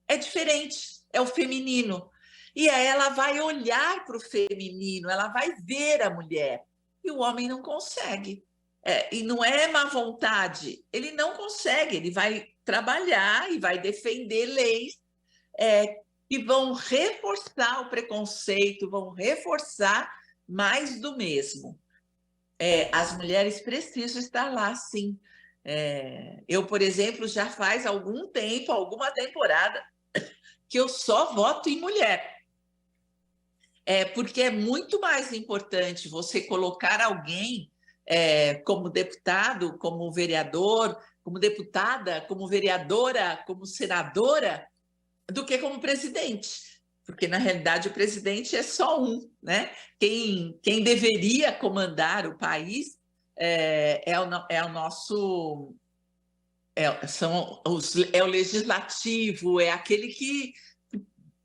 É diferente, é o feminino. E aí ela vai olhar para o feminino, ela vai ver a mulher. E o homem não consegue. E não é má vontade, ele não consegue, ele vai trabalhar e vai defender leis que vão reforçar o preconceito, vão reforçar mais do mesmo. As mulheres precisam estar lá, sim. Eu, por exemplo, já faz algum tempo, alguma temporada, que eu só voto em mulher. Porque é muito mais importante você colocar alguém como deputado, como vereador, como deputada, como vereadora, como senadora, do que como presidente. Porque, na realidade, o presidente é só um, né? Quem deveria comandar o país é o legislativo, é aquele que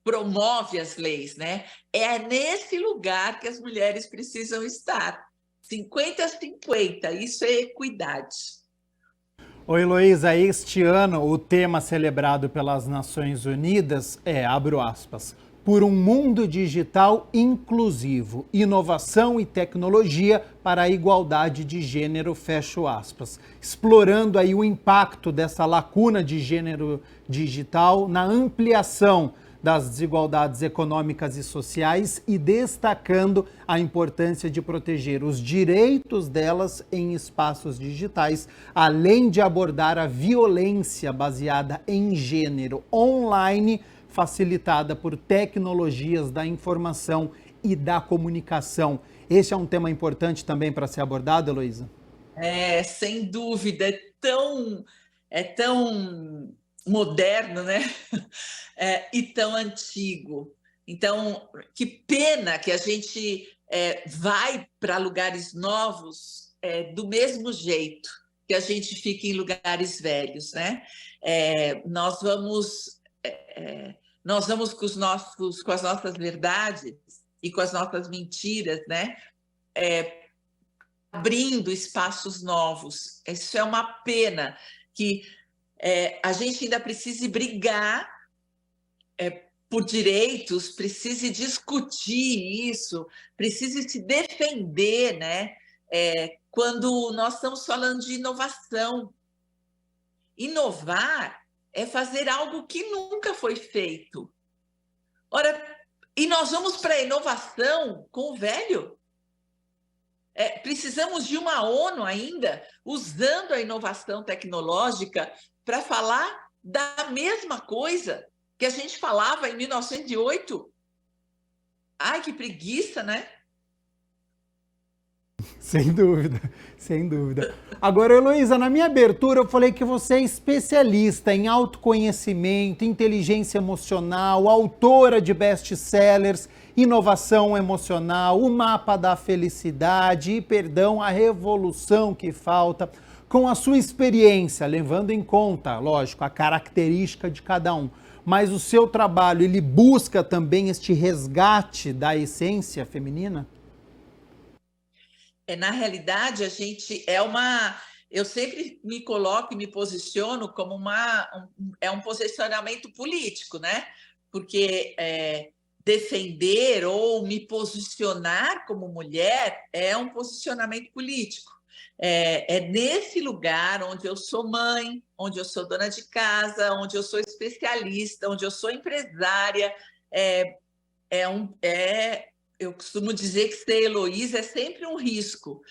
promove as leis, né? É nesse lugar que as mulheres precisam estar. 50-50, isso é equidade. Oi, Heloísa, este ano o tema celebrado pelas Nações Unidas abro aspas, por um mundo digital inclusivo, inovação e tecnologia para a igualdade de gênero, fecho aspas. Explorando aí o impacto dessa lacuna de gênero digital na ampliação das desigualdades econômicas e sociais e destacando a importância de proteger os direitos delas em espaços digitais, além de abordar a violência baseada em gênero online, facilitada por tecnologias da informação e da comunicação. Esse é um tema importante também para ser abordado, Heloísa? Sem dúvida, é tão moderno, né? E tão antigo. Então, que pena que a gente vai para lugares novos do mesmo jeito que a gente fica em lugares velhos, né? Nós vamos com as nossas verdades e com as nossas mentiras, né? Abrindo espaços novos. Isso é uma pena que a gente ainda precise brigar por direitos, precise discutir isso, precise se defender, né? Quando nós estamos falando de inovação. Inovar é fazer algo que nunca foi feito. Ora, e nós vamos para a inovação com o velho? Precisamos de uma ONU ainda, usando a inovação tecnológica para falar da mesma coisa que a gente falava em 1908. Ai, que preguiça, né? Sem dúvida, sem dúvida. Agora, Heloísa, na minha abertura eu falei que você é especialista em autoconhecimento, inteligência emocional, autora de best-sellers, inovação emocional, o mapa da felicidade e, perdão, a revolução que falta. Com a sua experiência, levando em conta, lógico, a característica de cada um, mas o seu trabalho, ele busca também este resgate da essência feminina? Na realidade, a gente eu sempre me coloco e me posiciono como um posicionamento político, né? Porque defender ou me posicionar como mulher é um posicionamento político. É nesse lugar onde eu sou mãe, onde eu sou dona de casa, onde eu sou especialista, onde eu sou empresária. Eu costumo dizer que ser Heloísa é sempre um risco,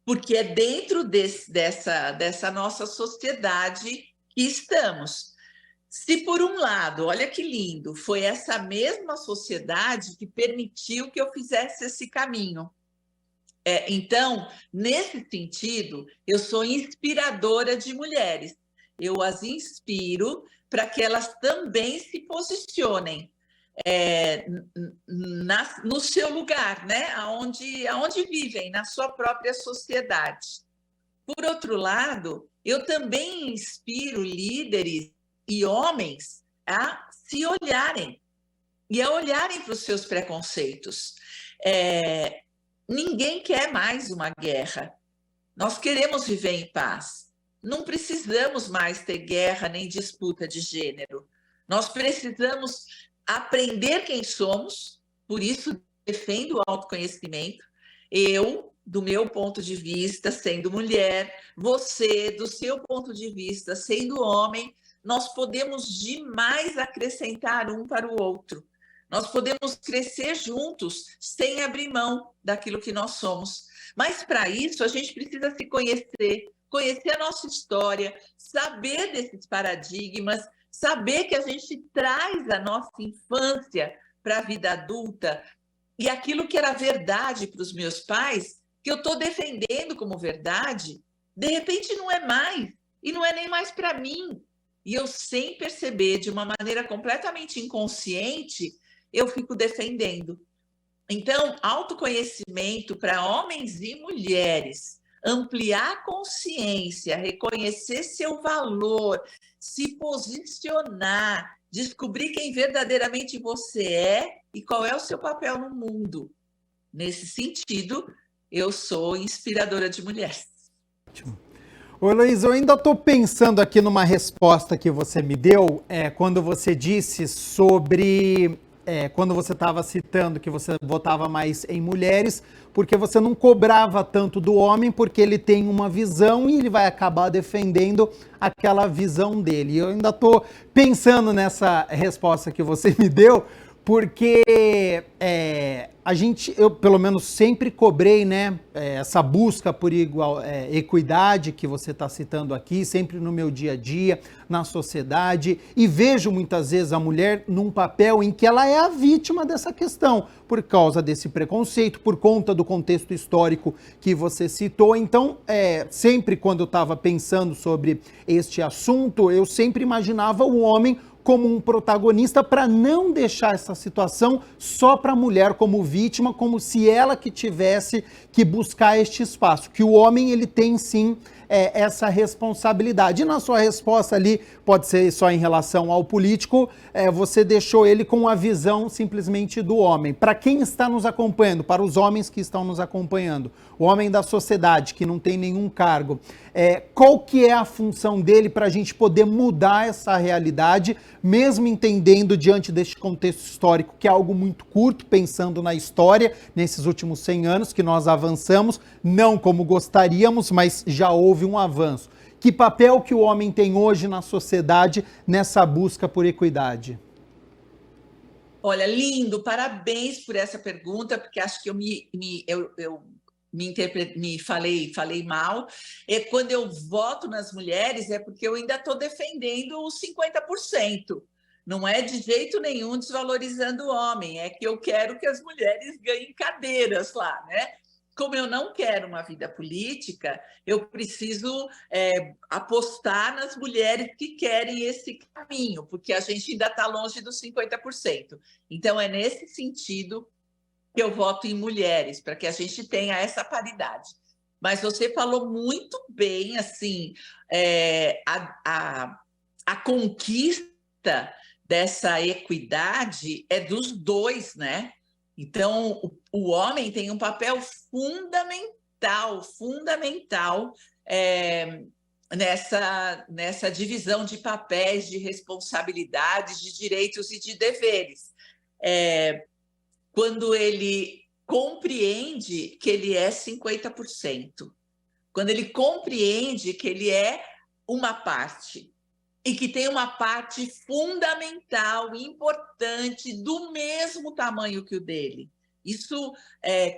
porque é dentro dessa nossa sociedade que estamos. Se por um lado, olha que lindo, foi essa mesma sociedade que permitiu que eu fizesse esse caminho. Então, nesse sentido, eu sou inspiradora de mulheres. Eu as inspiro para que elas também se posicionem no seu lugar, né? Aonde vivem, na sua própria sociedade. Por outro lado, eu também inspiro líderes e homens a se olharem e a olharem para os seus preconceitos. Ninguém quer mais uma guerra. Nós queremos viver em paz. Não precisamos mais ter guerra nem disputa de gênero. Nós precisamos aprender quem somos, por isso defendo o autoconhecimento. Eu, do meu ponto de vista, sendo mulher, você, do seu ponto de vista, sendo homem, nós podemos demais acrescentar um para o outro. Nós podemos crescer juntos, sem abrir mão daquilo que nós somos. Mas, para isso, a gente precisa se conhecer a nossa história, saber desses paradigmas, saber que a gente traz a nossa infância para a vida adulta e aquilo que era verdade para os meus pais, que eu estou defendendo como verdade, de repente não é mais, e não é nem mais para mim. E eu, sem perceber, de uma maneira completamente inconsciente, eu fico defendendo. Então, autoconhecimento para homens e mulheres, ampliar a consciência, reconhecer seu valor, se posicionar, descobrir quem verdadeiramente você é e qual é o seu papel no mundo. Nesse sentido, eu sou inspiradora de mulheres. Ótimo. Ô, Heloísa, eu ainda estou pensando aqui numa resposta que você me deu, quando você disse sobre... quando você estava citando que você votava mais em mulheres, porque você não cobrava tanto do homem, porque ele tem uma visão e ele vai acabar defendendo aquela visão dele. Eu ainda estou pensando nessa resposta que você me deu, porque eu pelo menos sempre cobrei, né, essa busca por equidade que você está citando aqui, sempre no meu dia a dia, na sociedade, e vejo muitas vezes a mulher num papel em que ela é a vítima dessa questão, por causa desse preconceito, por conta do contexto histórico que você citou. Então, sempre quando eu estava pensando sobre este assunto, eu sempre imaginava o homem como um protagonista, para não deixar essa situação só para a mulher como vítima, como se ela que tivesse que buscar este espaço, que o homem ele tem sim essa responsabilidade. E na sua resposta ali, pode ser só em relação ao político, você deixou ele com a visão simplesmente do homem. Para quem está nos acompanhando, para os homens que estão nos acompanhando, o homem da sociedade que não tem nenhum cargo, qual que é a função dele para a gente poder mudar essa realidade, mesmo entendendo diante deste contexto histórico que é algo muito curto, pensando na história, nesses últimos 100 anos que nós avançamos, não como gostaríamos, mas já houve um avanço. Que papel que o homem tem hoje na sociedade nessa busca por equidade? Olha, lindo, parabéns por essa pergunta, porque acho que falei mal. Quando eu voto nas mulheres, é porque eu ainda estou defendendo os 50%. Não é de jeito nenhum desvalorizando o homem, é que eu quero que as mulheres ganhem cadeiras lá, né? Como eu não quero uma vida política, eu preciso apostar nas mulheres que querem esse caminho, porque a gente ainda está longe dos 50%. Então, é nesse sentido que eu voto em mulheres, para que a gente tenha essa paridade. Mas você falou muito bem, assim, a conquista dessa equidade é dos dois, né? Então, o homem tem um papel fundamental nessa divisão de papéis, de responsabilidades, de direitos e de deveres. Quando ele compreende que ele é 50%, quando ele compreende que ele é uma parte, e que tem uma parte fundamental, importante, do mesmo tamanho que o dele.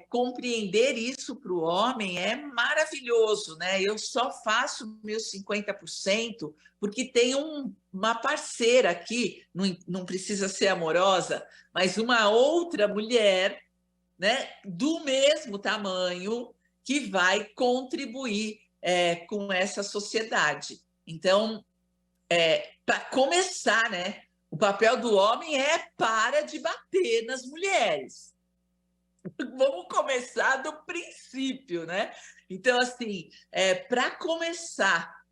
Compreender isso para o homem é maravilhoso, né? Eu só faço meus 50% porque tem uma parceira aqui, não precisa ser amorosa, mas uma outra mulher, né, do mesmo tamanho, que vai contribuir com essa sociedade. Então, para começar, né, o papel do homem para de bater nas mulheres. Vamos começar do princípio, né? Então, assim, para começar,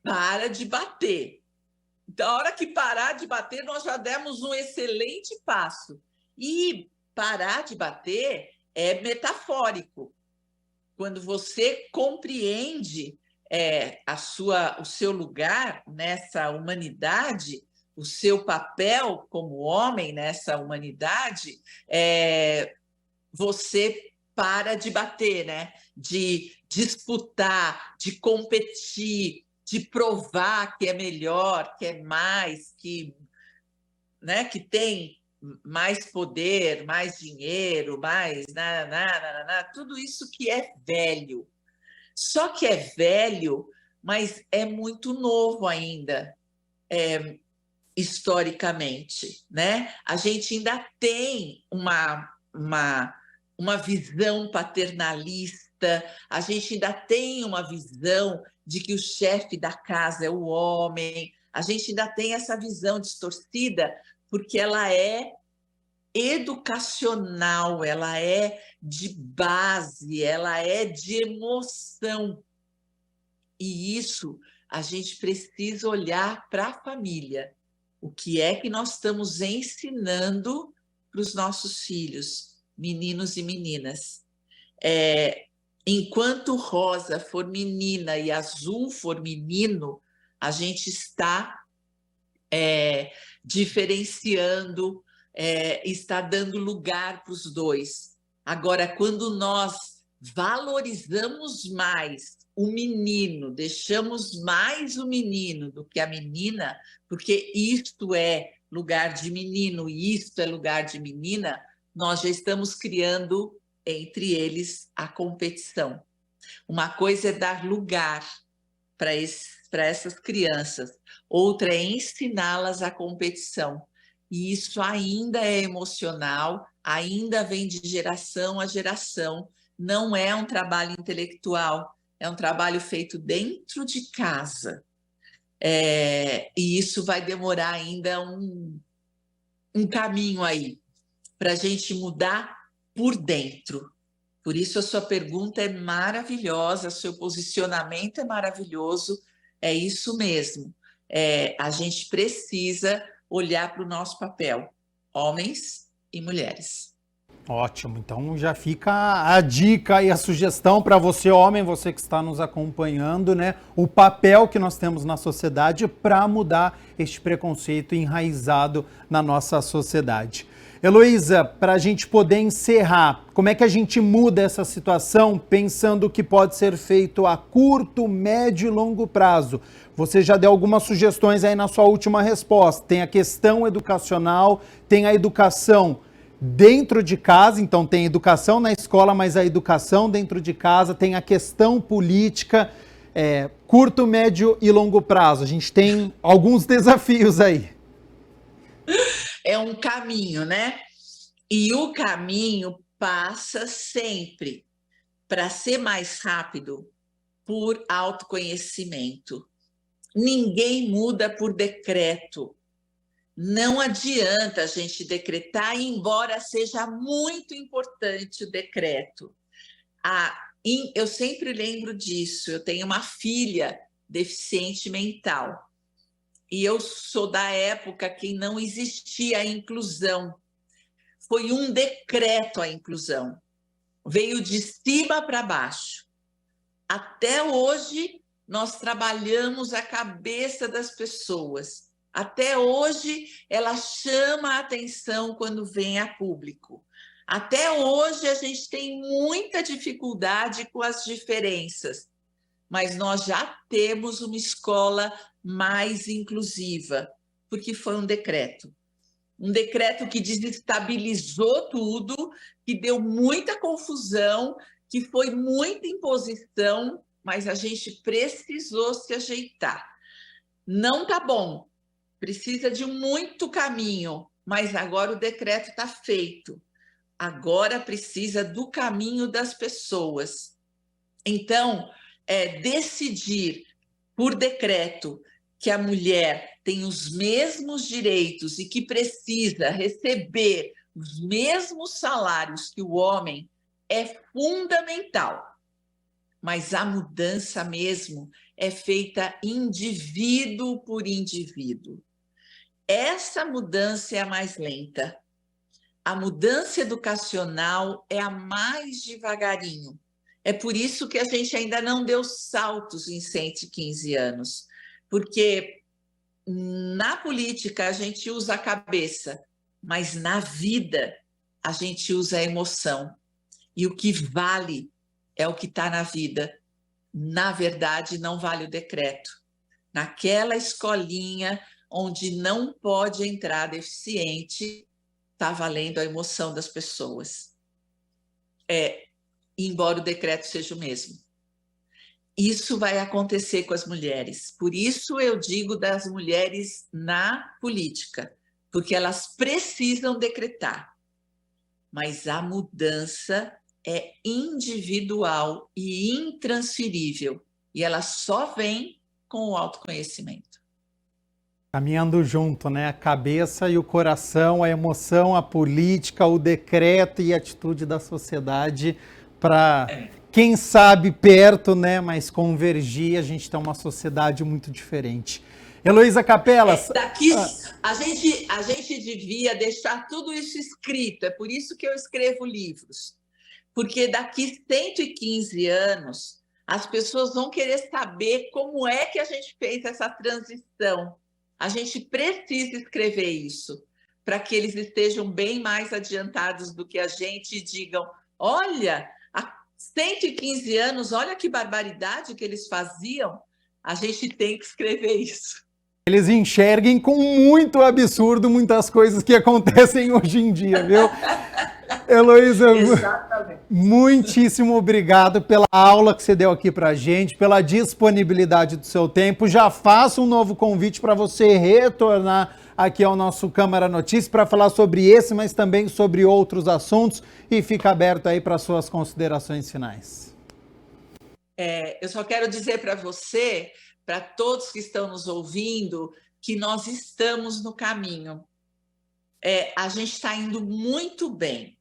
para de bater. Então, a hora que parar de bater, nós já demos um excelente passo. E parar de bater é metafórico. Quando você compreende o seu lugar nessa humanidade, o seu papel como homem nessa humanidade, você para de bater, né? De disputar, de competir, de provar que é melhor, que é mais, né? Que tem mais poder, mais dinheiro, mais tudo isso que é velho. Só que é velho, mas é muito novo ainda, historicamente, né? A gente ainda tem uma visão paternalista, a gente ainda tem uma visão de que o chefe da casa é o homem, a gente ainda tem essa visão distorcida, porque ela é educacional, ela é de base, ela é de emoção. E isso a gente precisa olhar para a família. O que é que nós estamos ensinando para os nossos filhos, meninos e meninas? Enquanto rosa for menina e azul for menino, a gente está diferenciando, está dando lugar para os dois. Agora, quando nós valorizamos mais o menino, deixamos mais o menino do que a menina, porque isto é lugar de menino e isto é lugar de menina, nós já estamos criando entre eles a competição. Uma coisa é dar lugar para essas crianças, outra é ensiná-las a competição. E isso ainda é emocional, ainda vem de geração a geração, não é um trabalho intelectual, é um trabalho feito dentro de casa. E isso vai demorar ainda um caminho aí, para a gente mudar por dentro. Por isso a sua pergunta é maravilhosa, seu posicionamento é maravilhoso, é isso mesmo. A gente precisa olhar para o nosso papel, homens e mulheres. Ótimo, então já fica a dica e a sugestão para você, homem, você que está nos acompanhando, né? O papel que nós temos na sociedade para mudar este preconceito enraizado na nossa sociedade. Heloísa, para a gente poder encerrar, como é que a gente muda essa situação pensando que pode ser feito a curto, médio e longo prazo? Você já deu algumas sugestões aí na sua última resposta. Tem a questão educacional, tem a educação dentro de casa, então tem educação na escola, mas a educação dentro de casa, tem a questão política, curto, médio e longo prazo. A gente tem alguns desafios aí. É um caminho, né? E o caminho passa sempre, para ser mais rápido, por autoconhecimento. Ninguém muda por decreto. Não adianta a gente decretar, embora seja muito importante o decreto. Eu sempre lembro disso. Eu tenho uma filha deficiente mental. E eu sou da época que não existia a inclusão. Foi um decreto a inclusão. Veio de cima para baixo. Até hoje, nós trabalhamos a cabeça das pessoas. Até hoje, ela chama a atenção quando vem a público. Até hoje, a gente tem muita dificuldade com as diferenças, mas nós já temos uma escola mais inclusiva, porque foi um decreto. Um decreto que desestabilizou tudo, que deu muita confusão, que foi muita imposição, mas a gente precisou se ajeitar. Não está bom. Precisa de muito caminho, mas agora o decreto está feito. Agora precisa do caminho das pessoas. Então, decidir por decreto que a mulher tem os mesmos direitos e que precisa receber os mesmos salários que o homem é fundamental. Mas a mudança mesmo é feita indivíduo por indivíduo. Essa mudança é a mais lenta. A mudança educacional é a mais devagarinho. É por isso que a gente ainda não deu saltos em 115 anos. Porque na política a gente usa a cabeça, mas na vida a gente usa a emoção. E o que vale é o que está na vida. Na verdade, não vale o decreto. Naquela escolinha onde não pode entrar deficiente, está valendo a emoção das pessoas. Embora o decreto seja o mesmo. Isso vai acontecer com as mulheres. Por isso eu digo das mulheres na política, porque elas precisam decretar. Mas a mudança é individual e intransferível, e ela só vem com o autoconhecimento. Caminhando junto, né? A cabeça e o coração, a emoção, a política, o decreto e a atitude da sociedade para, quem sabe, perto, né? Mas convergir, a gente tem uma sociedade muito diferente. Heloísa Capelas... A gente devia deixar tudo isso escrito, é por isso que eu escrevo livros. Porque daqui 115 anos, as pessoas vão querer saber como é que a gente fez essa transição. A gente precisa escrever isso, para que eles estejam bem mais adiantados do que a gente e digam, olha, há 115 anos, olha que barbaridade que eles faziam. A gente tem que escrever isso. Eles enxerguem com muito absurdo muitas coisas que acontecem hoje em dia, viu? Heloísa, muitíssimo obrigado pela aula que você deu aqui pra gente, pela disponibilidade do seu tempo. Já faço um novo convite para você retornar aqui ao nosso Câmara Notícias para falar sobre esse, mas também sobre outros assuntos, e fica aberto aí para suas considerações finais. Eu só quero dizer para você, para todos que estão nos ouvindo, que nós estamos no caminho. A gente está indo muito bem.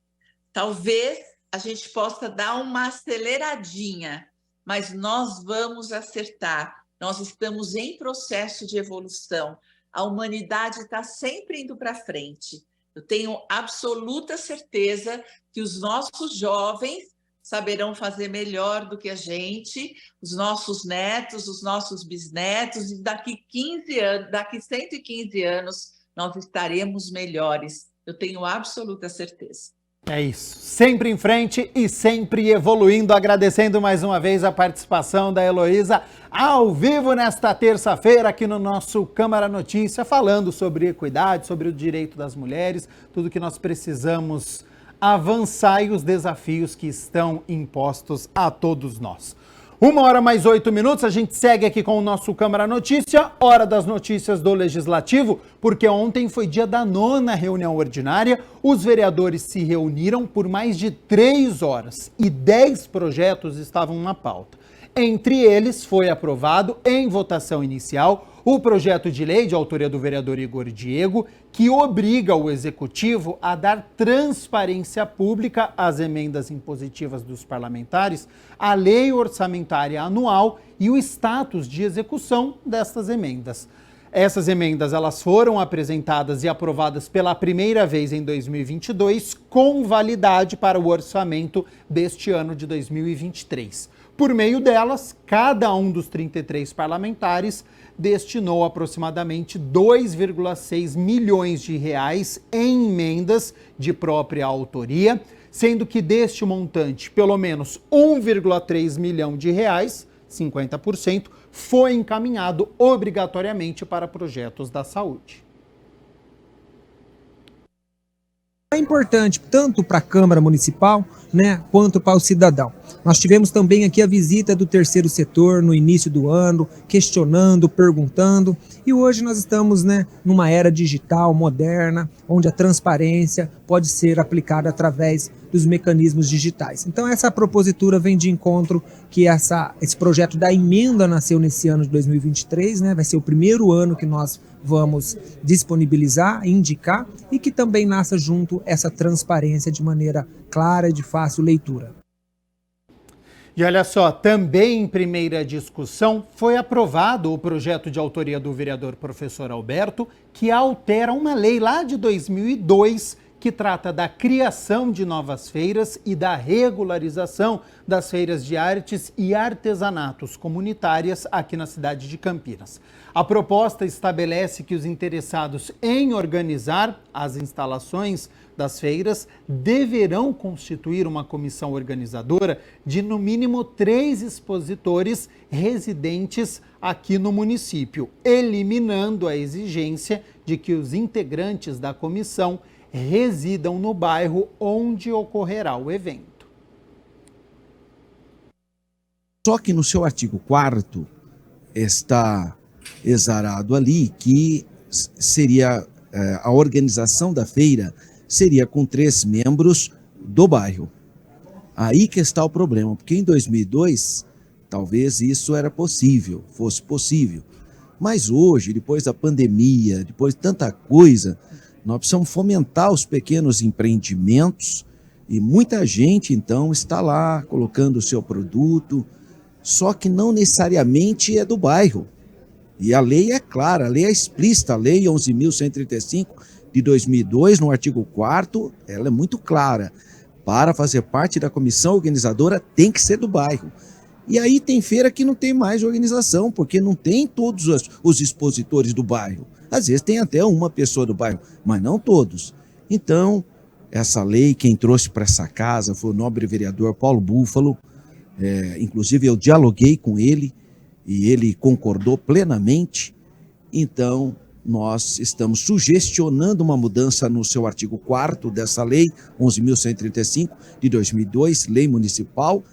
Talvez a gente possa dar uma aceleradinha, mas nós vamos acertar. Nós estamos em processo de evolução. A humanidade está sempre indo para frente. Eu tenho absoluta certeza que os nossos jovens saberão fazer melhor do que a gente, os nossos netos, os nossos bisnetos, e daqui 15 anos, daqui 115 anos, nós estaremos melhores. Eu tenho absoluta certeza. É isso, sempre em frente e sempre evoluindo, agradecendo mais uma vez a participação da Heloísa ao vivo nesta terça-feira aqui no nosso Câmara Notícia, falando sobre equidade, sobre o direito das mulheres, tudo que nós precisamos avançar e os desafios que estão impostos a todos nós. 1h mais 8 minutos, a gente segue aqui com o nosso Câmara Notícia, hora das notícias do Legislativo, porque ontem foi dia da 9ª reunião ordinária, os vereadores se reuniram por mais de 3 horas e 10 projetos estavam na pauta. Entre eles, foi aprovado em votação inicial o projeto de lei de autoria do vereador Igor Diego, que obriga o Executivo a dar transparência pública às emendas impositivas dos parlamentares, a lei orçamentária anual e o status de execução destas emendas. Essas emendas elas foram apresentadas e aprovadas pela primeira vez em 2022, com validade para o orçamento deste ano de 2023. Por meio delas, cada um dos 33 parlamentares destinou aproximadamente 2,6 milhões de reais em emendas de própria autoria, sendo que deste montante, pelo menos 1,3 milhão de reais, 50%, foi encaminhado obrigatoriamente para projetos da saúde. É importante tanto para a Câmara Municipal, né, quanto para o cidadão. Nós tivemos também aqui a visita do terceiro setor no início do ano, questionando, perguntando, e hoje nós estamos, né, numa era digital, moderna, onde a transparência pode ser aplicada através dos mecanismos digitais. Então essa propositura vem de encontro que esse projeto da emenda nasceu nesse ano de 2023, né, vai ser o primeiro ano que nós vamos disponibilizar, indicar, e que também nasça junto essa transparência de maneira clara e de fácil leitura. E olha só, também em primeira discussão foi aprovado o projeto de autoria do vereador professor Alberto, que altera uma lei lá de 2002, que trata da criação de novas feiras e da regularização das feiras de artes e artesanatos comunitárias aqui na cidade de Campinas. A proposta estabelece que os interessados em organizar as instalações das feiras deverão constituir uma comissão organizadora de no mínimo 3 expositores residentes aqui no município, eliminando a exigência de que os integrantes da comissão residam no bairro onde ocorrerá o evento. Só que no seu artigo 4º está exarado ali que seria a organização da feira seria com 3 membros do bairro. Aí que está o problema, porque em 2002 talvez isso era possível, fosse possível. Mas hoje, depois da pandemia, depois de tanta coisa, nós precisamos fomentar os pequenos empreendimentos e muita gente, então, está lá colocando o seu produto, só que não necessariamente é do bairro. E a lei é clara, a lei é explícita, a lei 11.135 de 2002, no artigo 4º, ela é muito clara. Para fazer parte da comissão organizadora tem que ser do bairro. E aí tem feira que não tem mais organização, porque não tem todos os expositores do bairro. Às vezes tem até uma pessoa do bairro, mas não todos. Então, essa lei, quem trouxe para essa casa foi o nobre vereador Paulo Búfalo. Inclusive eu dialoguei com ele e ele concordou plenamente. Então, nós estamos sugestionando uma mudança no seu artigo 4º dessa lei, 11.135 de 2002, lei municipal,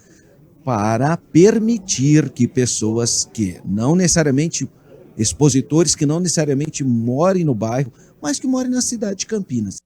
para permitir que pessoas que não necessariamente, expositores que não necessariamente morem no bairro, mas que morem na cidade de Campinas.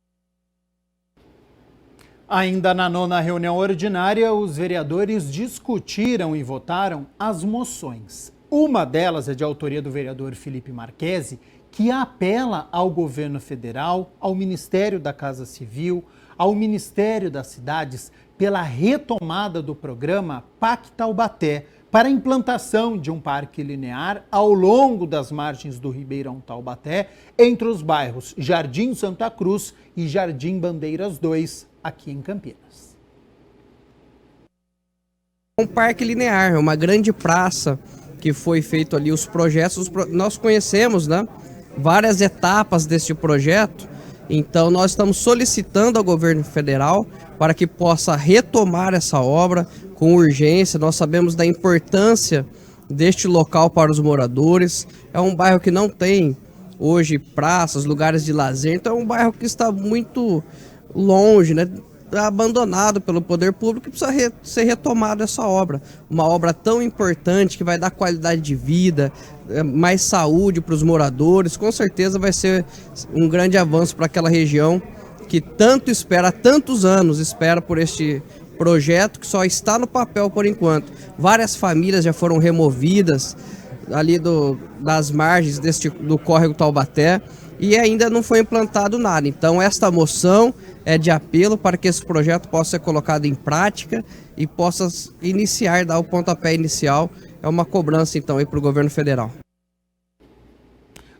Ainda na 9ª reunião ordinária, os vereadores discutiram e votaram as moções. Uma delas é de autoria do vereador Felipe Marquesi, que apela ao governo federal, ao Ministério da Casa Civil, ao Ministério das Cidades, pela retomada do programa PAC Taubaté, para a implantação de um parque linear ao longo das margens do Ribeirão Taubaté, entre os bairros Jardim Santa Cruz e Jardim Bandeiras 2, aqui em Campinas. Um parque linear, uma grande praça que foi feito ali, os projetos, nós conhecemos, né, várias etapas deste projeto, então nós estamos solicitando ao governo federal para que possa retomar essa obra com urgência. Nós sabemos da importância deste local para os moradores. É um bairro que não tem hoje praças, lugares de lazer, então é um bairro que está muito longe, né? Abandonado pelo poder público, e precisa ser retomada essa obra. Uma obra tão importante que vai dar qualidade de vida, mais saúde para os moradores. Com certeza vai ser um grande avanço para aquela região que tanto espera, há tantos anos espera por este projeto que só está no papel por enquanto. Várias famílias já foram removidas ali das margens do córrego Taubaté e ainda não foi implantado nada. Então esta moção é de apelo para que esse projeto possa ser colocado em prática e possa iniciar, dar o pontapé inicial. É uma cobrança então aí para o governo federal.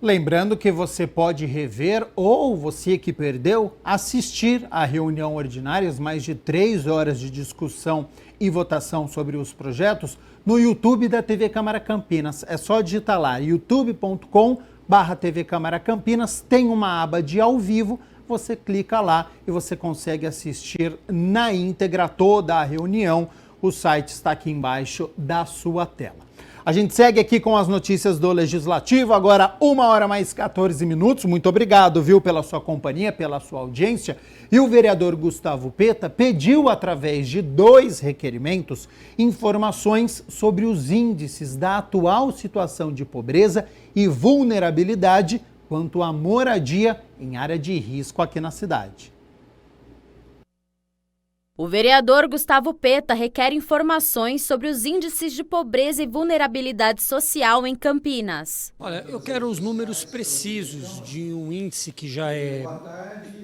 Lembrando que você pode rever ou você que perdeu, assistir à reunião ordinária, as mais de 3 horas de discussão e votação sobre os projetos no YouTube da TV Câmara Campinas. É só digitar lá, youtube.com/TV Câmara Campinas, tem uma aba de ao vivo, você clica lá e você consegue assistir na íntegra toda a reunião. O site está aqui embaixo da sua tela. A gente segue aqui com as notícias do Legislativo, agora 1h mais 14 minutos. Muito obrigado, viu, pela sua companhia, pela sua audiência. E o vereador Gustavo Peta pediu, através de 2 requerimentos, informações sobre os índices da atual situação de pobreza e vulnerabilidade quanto à moradia em área de risco aqui na cidade. O vereador Gustavo Peta requer informações sobre os índices de pobreza e vulnerabilidade social em Campinas. Olha, eu quero os números precisos de um índice que já é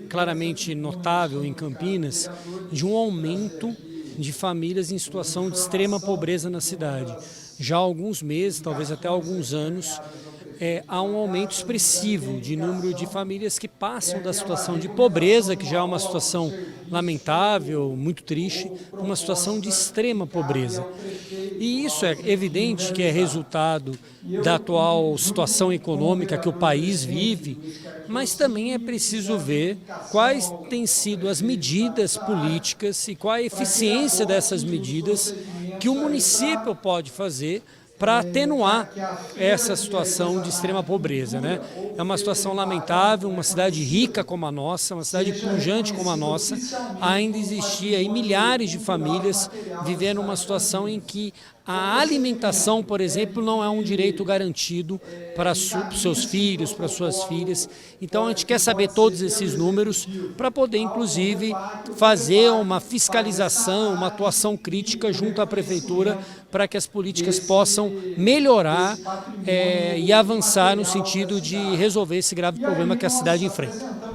claramente notável em Campinas, de um aumento de famílias em situação de extrema pobreza na cidade. Já há alguns meses, talvez até alguns anos, há um aumento expressivo de número de famílias que passam da situação de pobreza, que já é uma situação lamentável, muito triste, uma situação de extrema pobreza. E isso é evidente que é resultado da atual situação econômica que o país vive, mas também é preciso ver quais têm sido as medidas políticas e qual a eficiência dessas medidas que o município pode fazer para atenuar essa situação de extrema pobreza, né? É uma situação lamentável, uma cidade rica como a nossa, uma cidade pujante como a nossa, ainda existia aí milhares de famílias vivendo uma situação em que a alimentação, por exemplo, não é um direito garantido para seus filhos, para suas filhas. Então a gente quer saber todos esses números para poder, inclusive, fazer uma fiscalização, uma atuação crítica junto à prefeitura para que as políticas possam melhorar e avançar no sentido de resolver esse grave problema que a cidade enfrenta.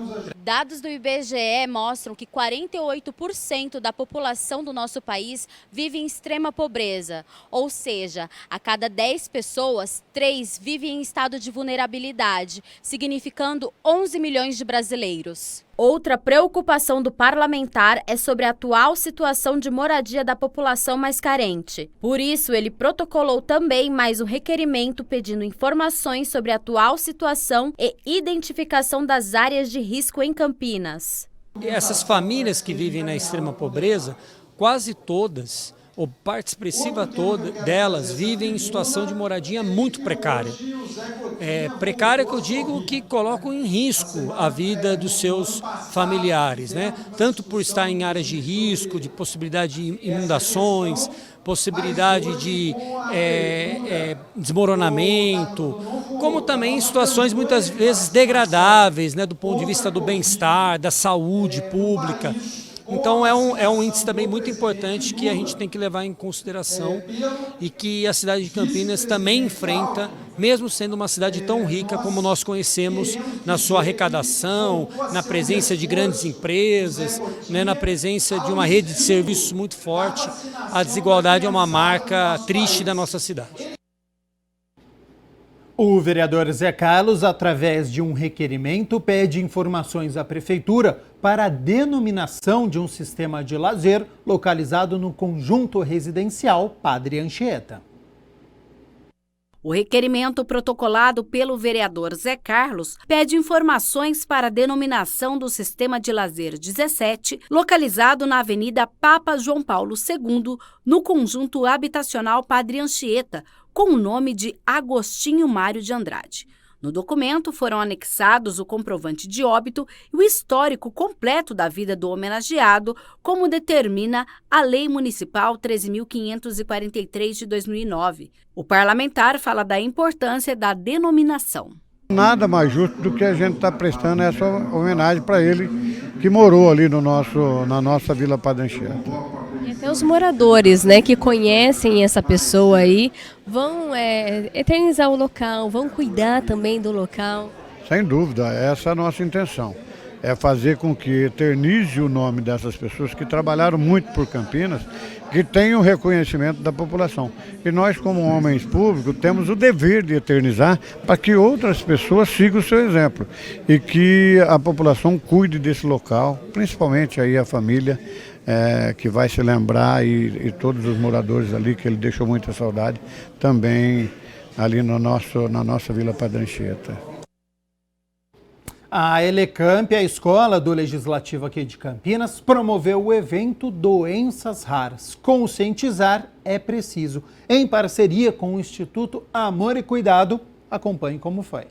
Dados do IBGE mostram que 48% da população do nosso país vive em extrema pobreza, ou seja, a cada 10 pessoas, 3 vivem em estado de vulnerabilidade, significando 11 milhões de brasileiros. Outra preocupação do parlamentar é sobre a atual situação de moradia da população mais carente. Por isso, ele protocolou também mais um requerimento pedindo informações sobre a atual situação e identificação das áreas de risco em Campinas. Essas famílias que vivem na extrema pobreza, quase todas, ou parte expressiva toda delas, vivem em situação de moradia muito precária. Precária que eu digo que colocam em risco a vida dos seus familiares, né? Tanto por estar em áreas de risco, de possibilidade de inundações, possibilidade de desmoronamento, como também em situações muitas vezes degradáveis, né, do ponto de vista do bem-estar, da saúde pública. Então é um índice também muito importante que a gente tem que levar em consideração e que a cidade de Campinas também enfrenta, mesmo sendo uma cidade tão rica como nós conhecemos na sua arrecadação, na presença de grandes empresas, né, na presença de uma rede de serviços muito forte. A desigualdade é uma marca triste da nossa cidade. O vereador Zé Carlos, através de um requerimento, pede informações à Prefeitura para a denominação de um sistema de lazer localizado no conjunto residencial Padre Anchieta. O requerimento protocolado pelo vereador Zé Carlos pede informações para a denominação do Sistema de Lazer 17, localizado na Avenida Papa João Paulo II, no conjunto habitacional Padre Anchieta, com o nome de Agostinho Mário de Andrade. No documento foram anexados o comprovante de óbito e o histórico completo da vida do homenageado, como determina a Lei Municipal 13.543 de 2009. O parlamentar fala da importância da denominação. Nada mais justo do que a gente estar prestando essa homenagem para ele que morou ali na nossa Vila Padre Anchieta. E até os moradores, né, que conhecem essa pessoa aí, vão eternizar o local, vão cuidar também do local. Sem dúvida, essa é a nossa intenção. É fazer com que eternize o nome dessas pessoas que trabalharam muito por Campinas, que tenham reconhecimento da população. E nós, como homens públicos, temos o dever de eternizar para que outras pessoas sigam o seu exemplo e que a população cuide desse local, principalmente aí a família, que vai se lembrar e todos os moradores ali, que ele deixou muita saudade, também ali na nossa Vila Padre Anchieta. A Elecamp, a escola do Legislativo aqui de Campinas, promoveu o evento Doenças Raras. Conscientizar é preciso, em parceria com o Instituto Amor e Cuidado. Acompanhe como foi.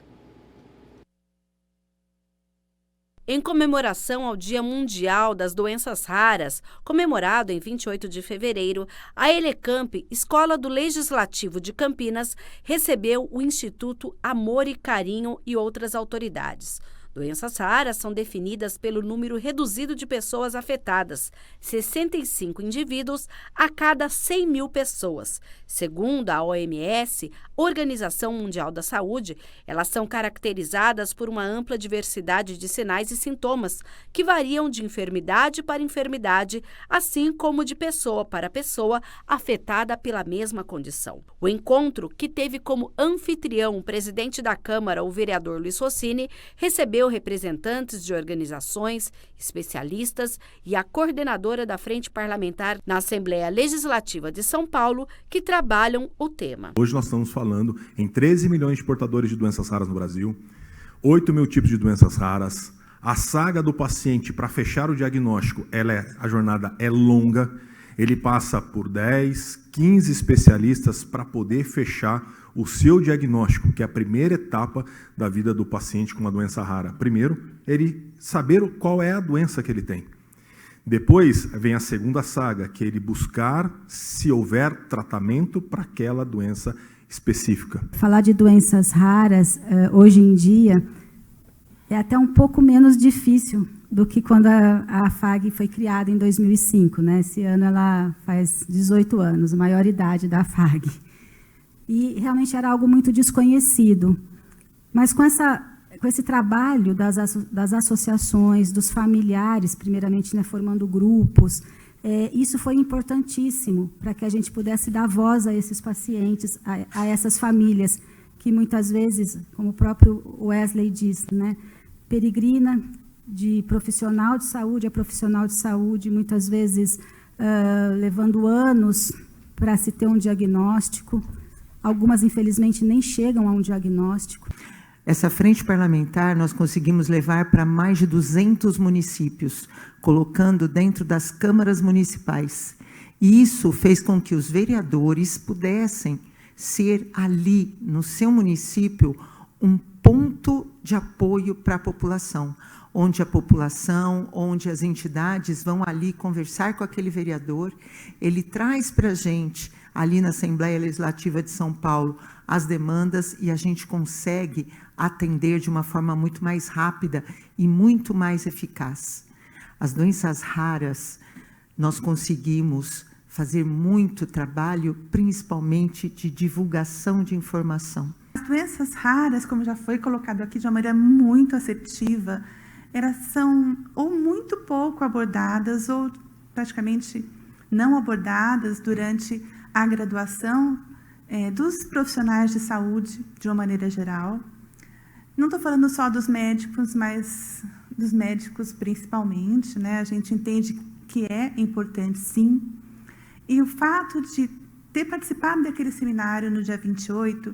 Em comemoração ao Dia Mundial das Doenças Raras, comemorado em 28 de fevereiro, a Elecamp, Escola do Legislativo de Campinas, recebeu o Instituto Amor e Carinho e outras autoridades. Doenças raras são definidas pelo número reduzido de pessoas afetadas, 65 indivíduos a cada 100 mil pessoas. Segundo a OMS, Organização Mundial da Saúde, elas são caracterizadas por uma ampla diversidade de sinais e sintomas, que variam de enfermidade para enfermidade, assim como de pessoa para pessoa afetada pela mesma condição. O encontro, que teve como anfitrião o presidente da Câmara, o vereador Luiz Rossini, recebeu representantes de organizações, especialistas e a coordenadora da Frente Parlamentar na Assembleia Legislativa de São Paulo, que trabalham o tema. Hoje nós estamos falando em 13 milhões de portadores de doenças raras no Brasil, 8 mil tipos de doenças raras. A saga do paciente para fechar o diagnóstico, a jornada é longa. Ele passa por 10, 15 especialistas para poder fechar o seu diagnóstico, que é a primeira etapa da vida do paciente com uma doença rara. Primeiro, ele saber qual é a doença que ele tem. Depois vem a segunda saga, que é ele buscar se houver tratamento para aquela doença específica. Falar de doenças raras, hoje em dia, é até um pouco menos difícil do que quando a FAG foi criada em 2005, né? Esse ano ela faz 18 anos, a maioridade da FAG. E realmente era algo muito desconhecido. Mas com esse trabalho das associações, dos familiares, primeiramente, né, formando grupos, isso foi importantíssimo para que a gente pudesse dar voz a esses pacientes, a essas famílias, que muitas vezes, como o próprio Wesley diz, né, peregrina de profissional de saúde a profissional de saúde, muitas vezes levando anos para se ter um diagnóstico. Algumas, infelizmente, nem chegam a um diagnóstico. Essa frente parlamentar nós conseguimos levar para mais de 200 municípios, colocando dentro das câmaras municipais. E isso fez com que os vereadores pudessem ser ali, no seu município, um ponto de apoio para a população, onde a população, onde as entidades vão ali conversar com aquele vereador, ele traz para a gente, ali na Assembleia Legislativa de São Paulo, as demandas e a gente consegue atender de uma forma muito mais rápida e muito mais eficaz. as doenças raras, nós conseguimos fazer muito trabalho, principalmente de divulgação de informação. As doenças raras, como já foi colocado aqui de uma maneira muito assertiva, elas são ou muito pouco abordadas ou praticamente não abordadas durante a graduação dos profissionais de saúde, de uma maneira geral. Não estou falando só dos médicos, mas dos médicos principalmente, né? A gente entende que é importante, sim. E o fato de ter participado daquele seminário no dia 28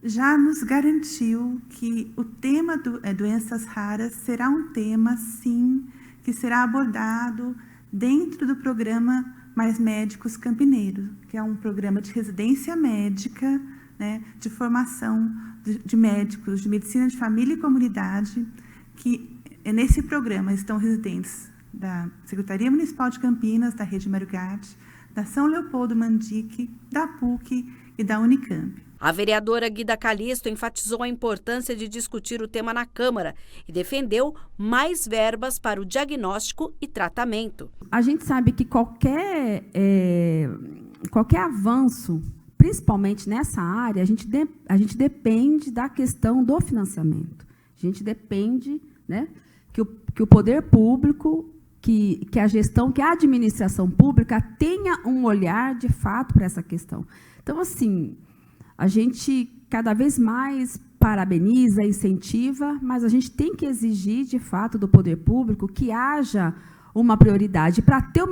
já nos garantiu que o tema doenças raras será um tema, sim, que será abordado dentro do programa Mais Médicos Campineiros, que é um programa de residência médica, né, de formação de médicos de medicina de família e comunidade, que nesse programa estão residentes da Secretaria Municipal de Campinas, da Rede Mário Gatti, da São Leopoldo Mandique, da PUC e da Unicamp. A vereadora Guida Calisto enfatizou a importância de discutir o tema na Câmara e defendeu mais verbas para o diagnóstico e tratamento. A gente sabe que qualquer avanço, principalmente nessa área, a gente depende da questão do financiamento. A gente depende, né, que o poder público, que a gestão, que a administração pública tenha um olhar, de fato, para essa questão. Então, assim, a gente cada vez mais parabeniza, incentiva, mas a gente tem que exigir, de fato, do poder público que haja uma prioridade. Para ter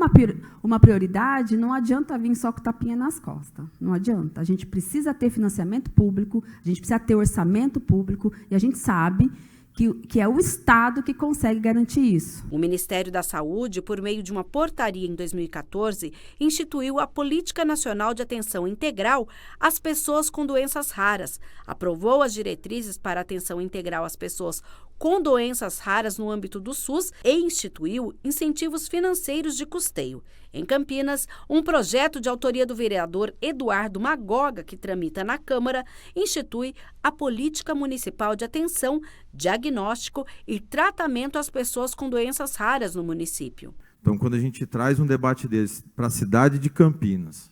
uma prioridade, não adianta vir só com tapinha nas costas. Não adianta. A gente precisa ter financiamento público, a gente precisa ter orçamento público, e a gente sabe que é o Estado que consegue garantir isso. O Ministério da Saúde, por meio de uma portaria em 2014, instituiu a Política Nacional de Atenção Integral às Pessoas com Doenças Raras, aprovou as diretrizes para atenção integral às pessoas com doenças raras no âmbito do SUS e instituiu incentivos financeiros de custeio. Em Campinas, um projeto de autoria do vereador Eduardo Magoga, que tramita na Câmara, institui a Política Municipal de Atenção, Diagnóstico e Tratamento às Pessoas com Doenças Raras no município. Então, quando a gente traz um debate desse para a cidade de Campinas,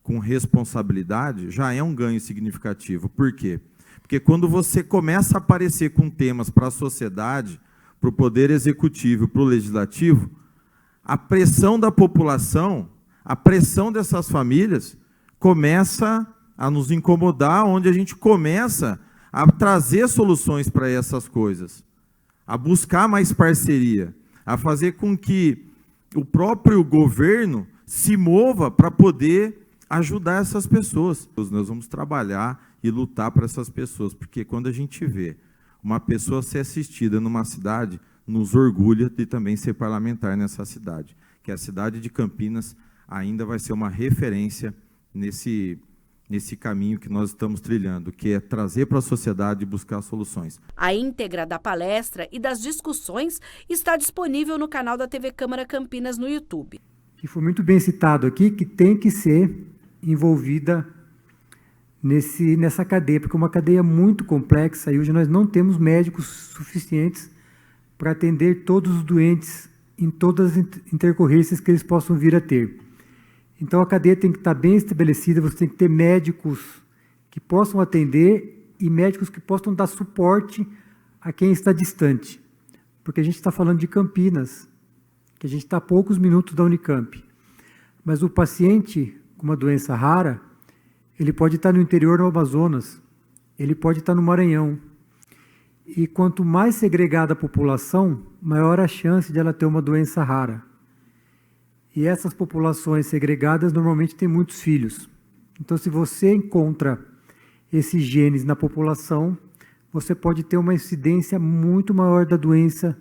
com responsabilidade, já é um ganho significativo. Por quê? Porque quando você começa a aparecer com temas para a sociedade, para o Poder Executivo, para o Legislativo, a pressão da população, a pressão dessas famílias começa a nos incomodar, onde a gente começa a trazer soluções para essas coisas, a buscar mais parceria, a fazer com que o próprio governo se mova para poder ajudar essas pessoas. Nós vamos trabalhar e lutar para essas pessoas, porque quando a gente vê uma pessoa ser assistida numa cidade, nos orgulha de também ser parlamentar nessa cidade, que a cidade de Campinas ainda vai ser uma referência nesse caminho que nós estamos trilhando, que é trazer para a sociedade e buscar soluções. A íntegra da palestra e das discussões está disponível no canal da TV Câmara Campinas no YouTube. Que foi muito bem citado aqui, que tem que ser envolvida nessa cadeia, porque é uma cadeia muito complexa e hoje nós não temos médicos suficientes para atender todos os doentes em todas as intercorrências que eles possam vir a ter. Então, a cadeia tem que estar bem estabelecida, você tem que ter médicos que possam atender e médicos que possam dar suporte a quem está distante. Porque a gente está falando de Campinas, que a gente está a poucos minutos da Unicamp. Mas o paciente com uma doença rara, ele pode estar no interior do Amazonas, ele pode estar no Maranhão. E quanto mais segregada a população, maior a chance de ela ter uma doença rara. E essas populações segregadas normalmente têm muitos filhos. Então, se você encontra esses genes na população, você pode ter uma incidência muito maior da doença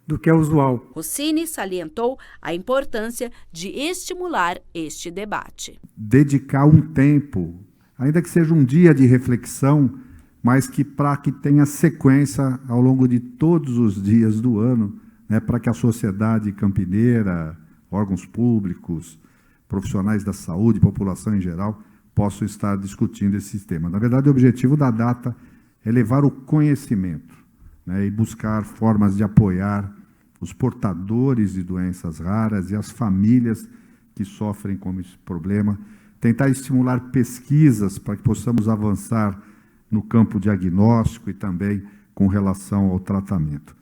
do que é usual. Rossini salientou a importância de estimular este debate. Dedicar um tempo, ainda que seja um dia de reflexão, mas que para que tenha sequência ao longo de todos os dias do ano, né, para que a sociedade campineira, órgãos públicos, profissionais da saúde, população em geral, possam estar discutindo esse tema. Na verdade, o objetivo da data é levar o conhecimento, né, e buscar formas de apoiar os portadores de doenças raras e as famílias que sofrem com esse problema, tentar estimular pesquisas para que possamos avançar no campo diagnóstico e também com relação ao tratamento.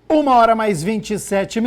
1h mais 27,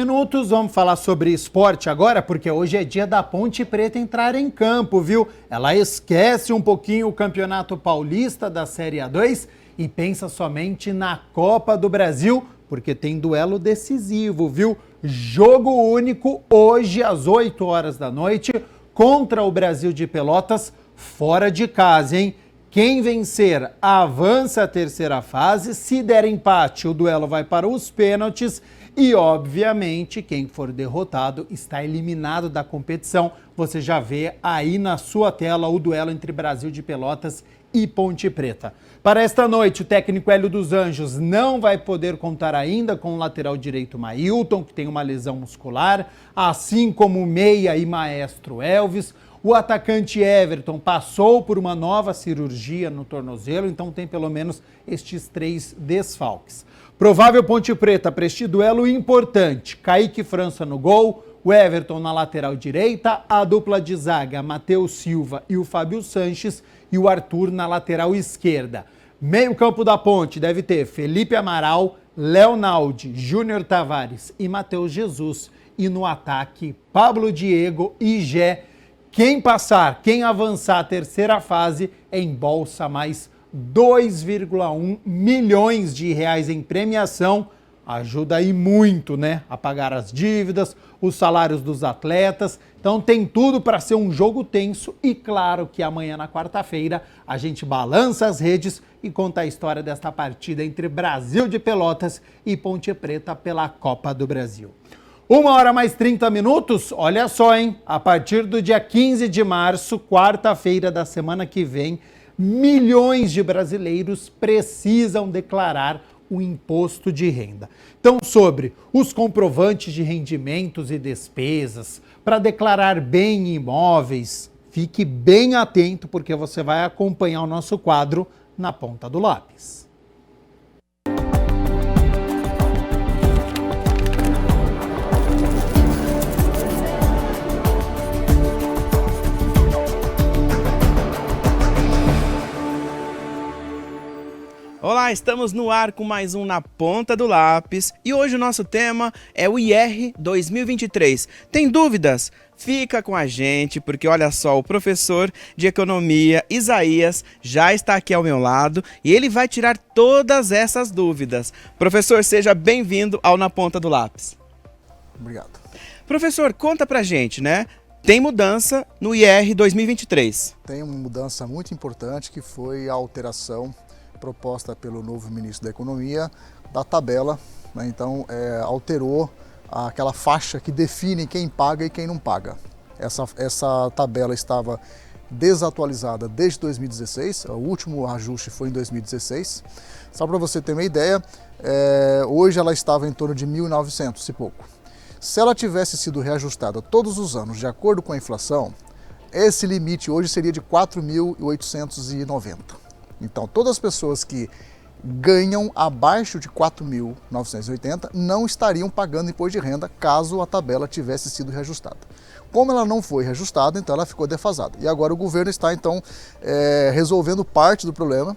vamos falar sobre esporte agora, porque hoje é dia da Ponte Preta entrar em campo, viu? Ela esquece um pouquinho o Campeonato Paulista da Série A2 e pensa somente na Copa do Brasil, porque tem duelo decisivo, viu? Jogo único hoje às 8 horas da noite contra o Brasil de Pelotas, fora de casa, hein? Quem vencer avança a terceira fase, se der empate o duelo vai para os pênaltis e obviamente quem for derrotado está eliminado da competição. Você já vê aí na sua tela o duelo entre Brasil de Pelotas e Ponte Preta. Para esta noite o técnico Hélio dos Anjos não vai poder contar ainda com o lateral direito Mailton, que tem uma lesão muscular, assim como o meia e maestro Elvis. O atacante Everton passou por uma nova cirurgia no tornozelo, então tem pelo menos estes 3 desfalques. Provável Ponte Preta para este duelo importante: Kaique França no gol, o Everton na lateral direita, a dupla de zaga Matheus Silva e o Fábio Sanches e o Arthur na lateral esquerda. Meio campo da Ponte deve ter Felipe Amaral, Leonaldi, Júnior Tavares e Matheus Jesus. E no ataque, Pablo Diego e Gé. Quem passar, quem avançar a terceira fase, embolsa mais 2,1 milhões de reais em premiação. Ajuda aí muito, né? A pagar as dívidas, os salários dos atletas. Então tem tudo para ser um jogo tenso e claro que amanhã na quarta-feira a gente balança as redes e conta a história desta partida entre Brasil de Pelotas e Ponte Preta pela Copa do Brasil. 1h mais 30, olha só, hein? A partir do dia 15 de março, quarta-feira da semana que vem, milhões de brasileiros precisam declarar o imposto de renda. Então, sobre os comprovantes de rendimentos e despesas, para declarar bem imóveis, fique bem atento porque você vai acompanhar o nosso quadro na ponta do lápis. Olá, estamos no ar com mais um Na Ponta do Lápis e hoje o nosso tema é o IR 2023. Tem dúvidas? Fica com a gente porque olha só, o professor de economia Isaías já está aqui ao meu lado e ele vai tirar todas essas dúvidas. Professor, seja bem-vindo ao Na Ponta do Lápis. Obrigado. Professor, conta pra gente, né? Tem mudança no IR 2023. Tem uma mudança muito importante que foi a alteração proposta pelo novo ministro da Economia da tabela, né? Então alterou aquela faixa que define quem paga e quem não paga. Essa tabela estava desatualizada desde 2016, o último ajuste foi em 2016. Só para você ter uma ideia, hoje ela estava em torno de 1.900 e pouco. Se ela tivesse sido reajustada todos os anos de acordo com a inflação, esse limite hoje seria de 4.890. Então, todas as pessoas que ganham abaixo de 4.980 não estariam pagando imposto de renda caso a tabela tivesse sido reajustada. Como ela não foi reajustada, então ela ficou defasada. E agora o governo está, então, resolvendo parte do problema,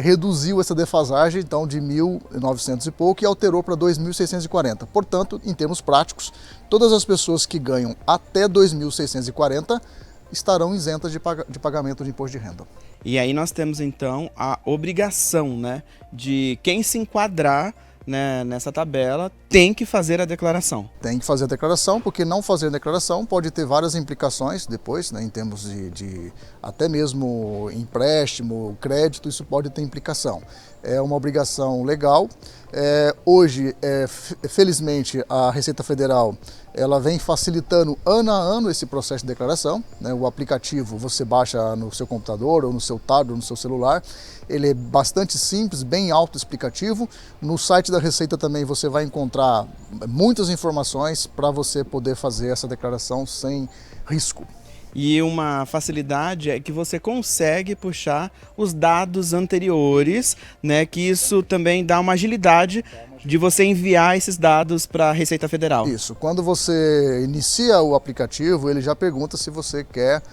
reduziu essa defasagem, então, de 1.900 e pouco e alterou para 2.640. Portanto, em termos práticos, todas as pessoas que ganham até 2.640 estarão isentas de pagamento de imposto de renda. E aí nós temos então a obrigação, né, de quem se enquadrar, né, nessa tabela tem que fazer a declaração. Tem que fazer a declaração, porque não fazer a declaração pode ter várias implicações depois, né, em termos de até mesmo empréstimo, crédito, isso pode ter implicação. É uma obrigação legal. Hoje, felizmente, a Receita Federal ela vem facilitando ano a ano esse processo de declaração, né? O aplicativo você baixa no seu computador ou no seu tablet ou no seu celular. Ele é bastante simples, bem autoexplicativo. No site da Receita também você vai encontrar muitas informações para você poder fazer essa declaração sem risco. E uma facilidade é que você consegue puxar os dados anteriores, né? Que isso também dá uma agilidade de você enviar esses dados para a Receita Federal. Isso. Quando você inicia o aplicativo, ele já pergunta se você quer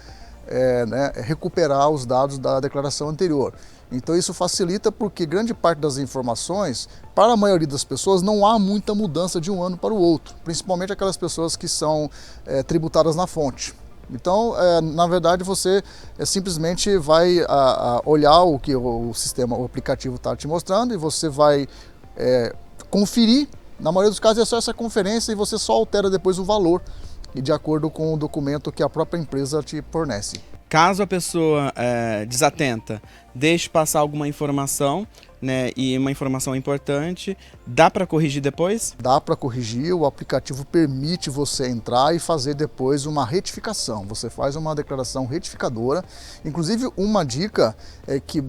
recuperar os dados da declaração anterior. Então isso facilita porque grande parte das informações, para a maioria das pessoas, não há muita mudança de um ano para o outro, principalmente aquelas pessoas que são tributadas na fonte. Então, na verdade, você simplesmente vai olhar o que o aplicativo está te mostrando e você vai conferir. Na maioria dos casos é só essa conferência e você só altera depois o valor e de acordo com o documento que a própria empresa te fornece. Caso a pessoa desatenta, deixe passar alguma informação, né, e uma informação importante, dá para corrigir depois? Dá para corrigir, o aplicativo permite você entrar e fazer depois uma retificação. Você faz uma declaração retificadora. Inclusive, uma dica é que,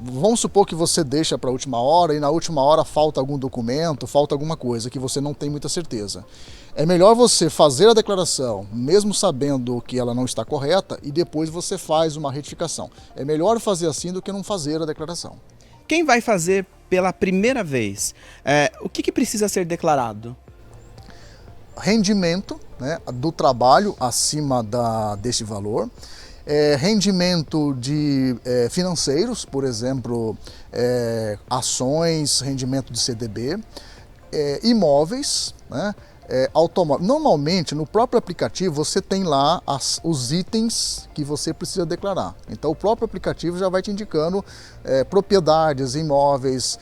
vamos supor que você deixa para a última hora e na última hora falta algum documento, falta alguma coisa que você não tem muita certeza. É melhor você fazer a declaração, mesmo sabendo que ela não está correta, e depois você faz uma retificação. É melhor fazer assim do que não fazer a declaração. Quem vai fazer pela primeira vez, o que precisa ser declarado? Rendimento, né, do trabalho acima deste valor, rendimento de financeiros, por exemplo, ações, rendimento de CDB, imóveis, né, automóvel. Normalmente, no próprio aplicativo, você tem lá os itens que você precisa declarar. Então, o próprio aplicativo já vai te indicando propriedades, imóveis,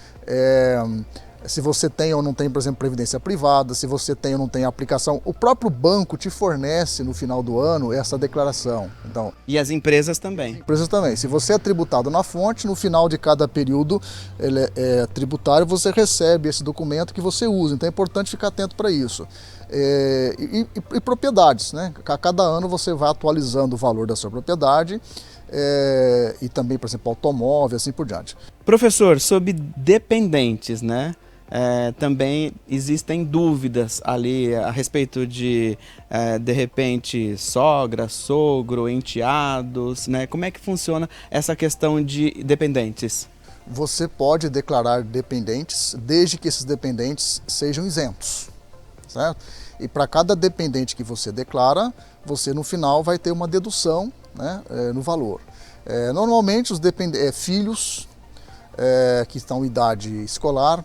se você tem ou não tem, por exemplo, previdência privada, se você tem ou não tem aplicação. O próprio banco te fornece no final do ano essa declaração. Então, e as empresas também. Empresas também. Se você é tributado na fonte, no final de cada período tributário, você recebe esse documento que você usa. Então é importante ficar atento para isso. E propriedades, né? A cada ano você vai atualizando o valor da sua propriedade. E também, por exemplo, automóvel, assim por diante. Professor, sobre dependentes, né? Também existem dúvidas ali a respeito de repente, sogra, sogro, enteados, né? Como é que funciona essa questão de dependentes? Você pode declarar dependentes desde que esses dependentes sejam isentos, certo? E para cada dependente que você declara, você no final vai ter uma dedução, né, no valor. Normalmente os filhos que estão em idade escolar,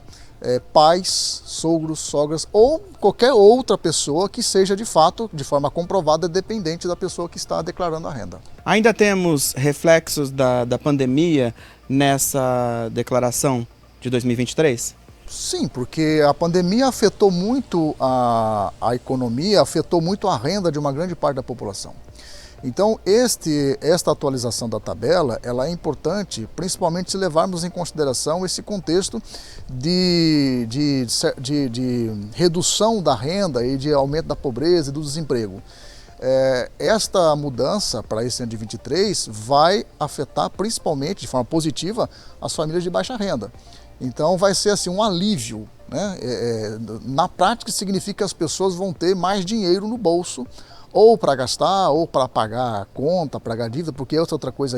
pais, sogros, sogras ou qualquer outra pessoa que seja de fato, de forma comprovada, dependente da pessoa que está declarando a renda. Ainda temos reflexos da pandemia nessa declaração de 2023? Sim, porque a pandemia afetou muito a economia, afetou muito a renda de uma grande parte da população. Então, esta atualização da tabela, ela é importante, principalmente se levarmos em consideração esse contexto de redução da renda e de aumento da pobreza e do desemprego. Esta mudança para esse ano de 23 vai afetar principalmente, de forma positiva, as famílias de baixa renda. Então, vai ser assim, um alívio, né? Na prática, significa que as pessoas vão ter mais dinheiro no bolso, ou para gastar, ou para pagar a conta, pagar a dívida, porque outra coisa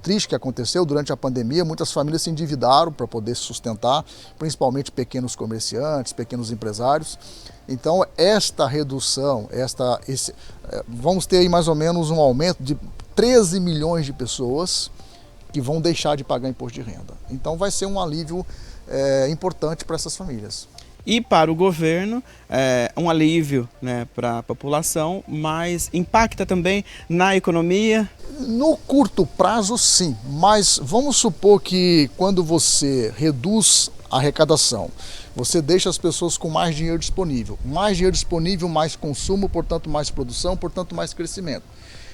triste que aconteceu durante a pandemia, muitas famílias se endividaram para poder se sustentar, principalmente pequenos comerciantes, pequenos empresários. Então, esta redução, vamos ter aí mais ou menos um aumento de 13 milhões de pessoas que vão deixar de pagar imposto de renda. Então, vai ser um alívio importante para essas famílias. E para o governo, um alívio, né, para a população, mas impacta também na economia? No curto prazo, sim, mas vamos supor que quando você reduz a arrecadação, você deixa as pessoas com mais dinheiro disponível. Mais dinheiro disponível, mais consumo, portanto mais produção, portanto mais crescimento.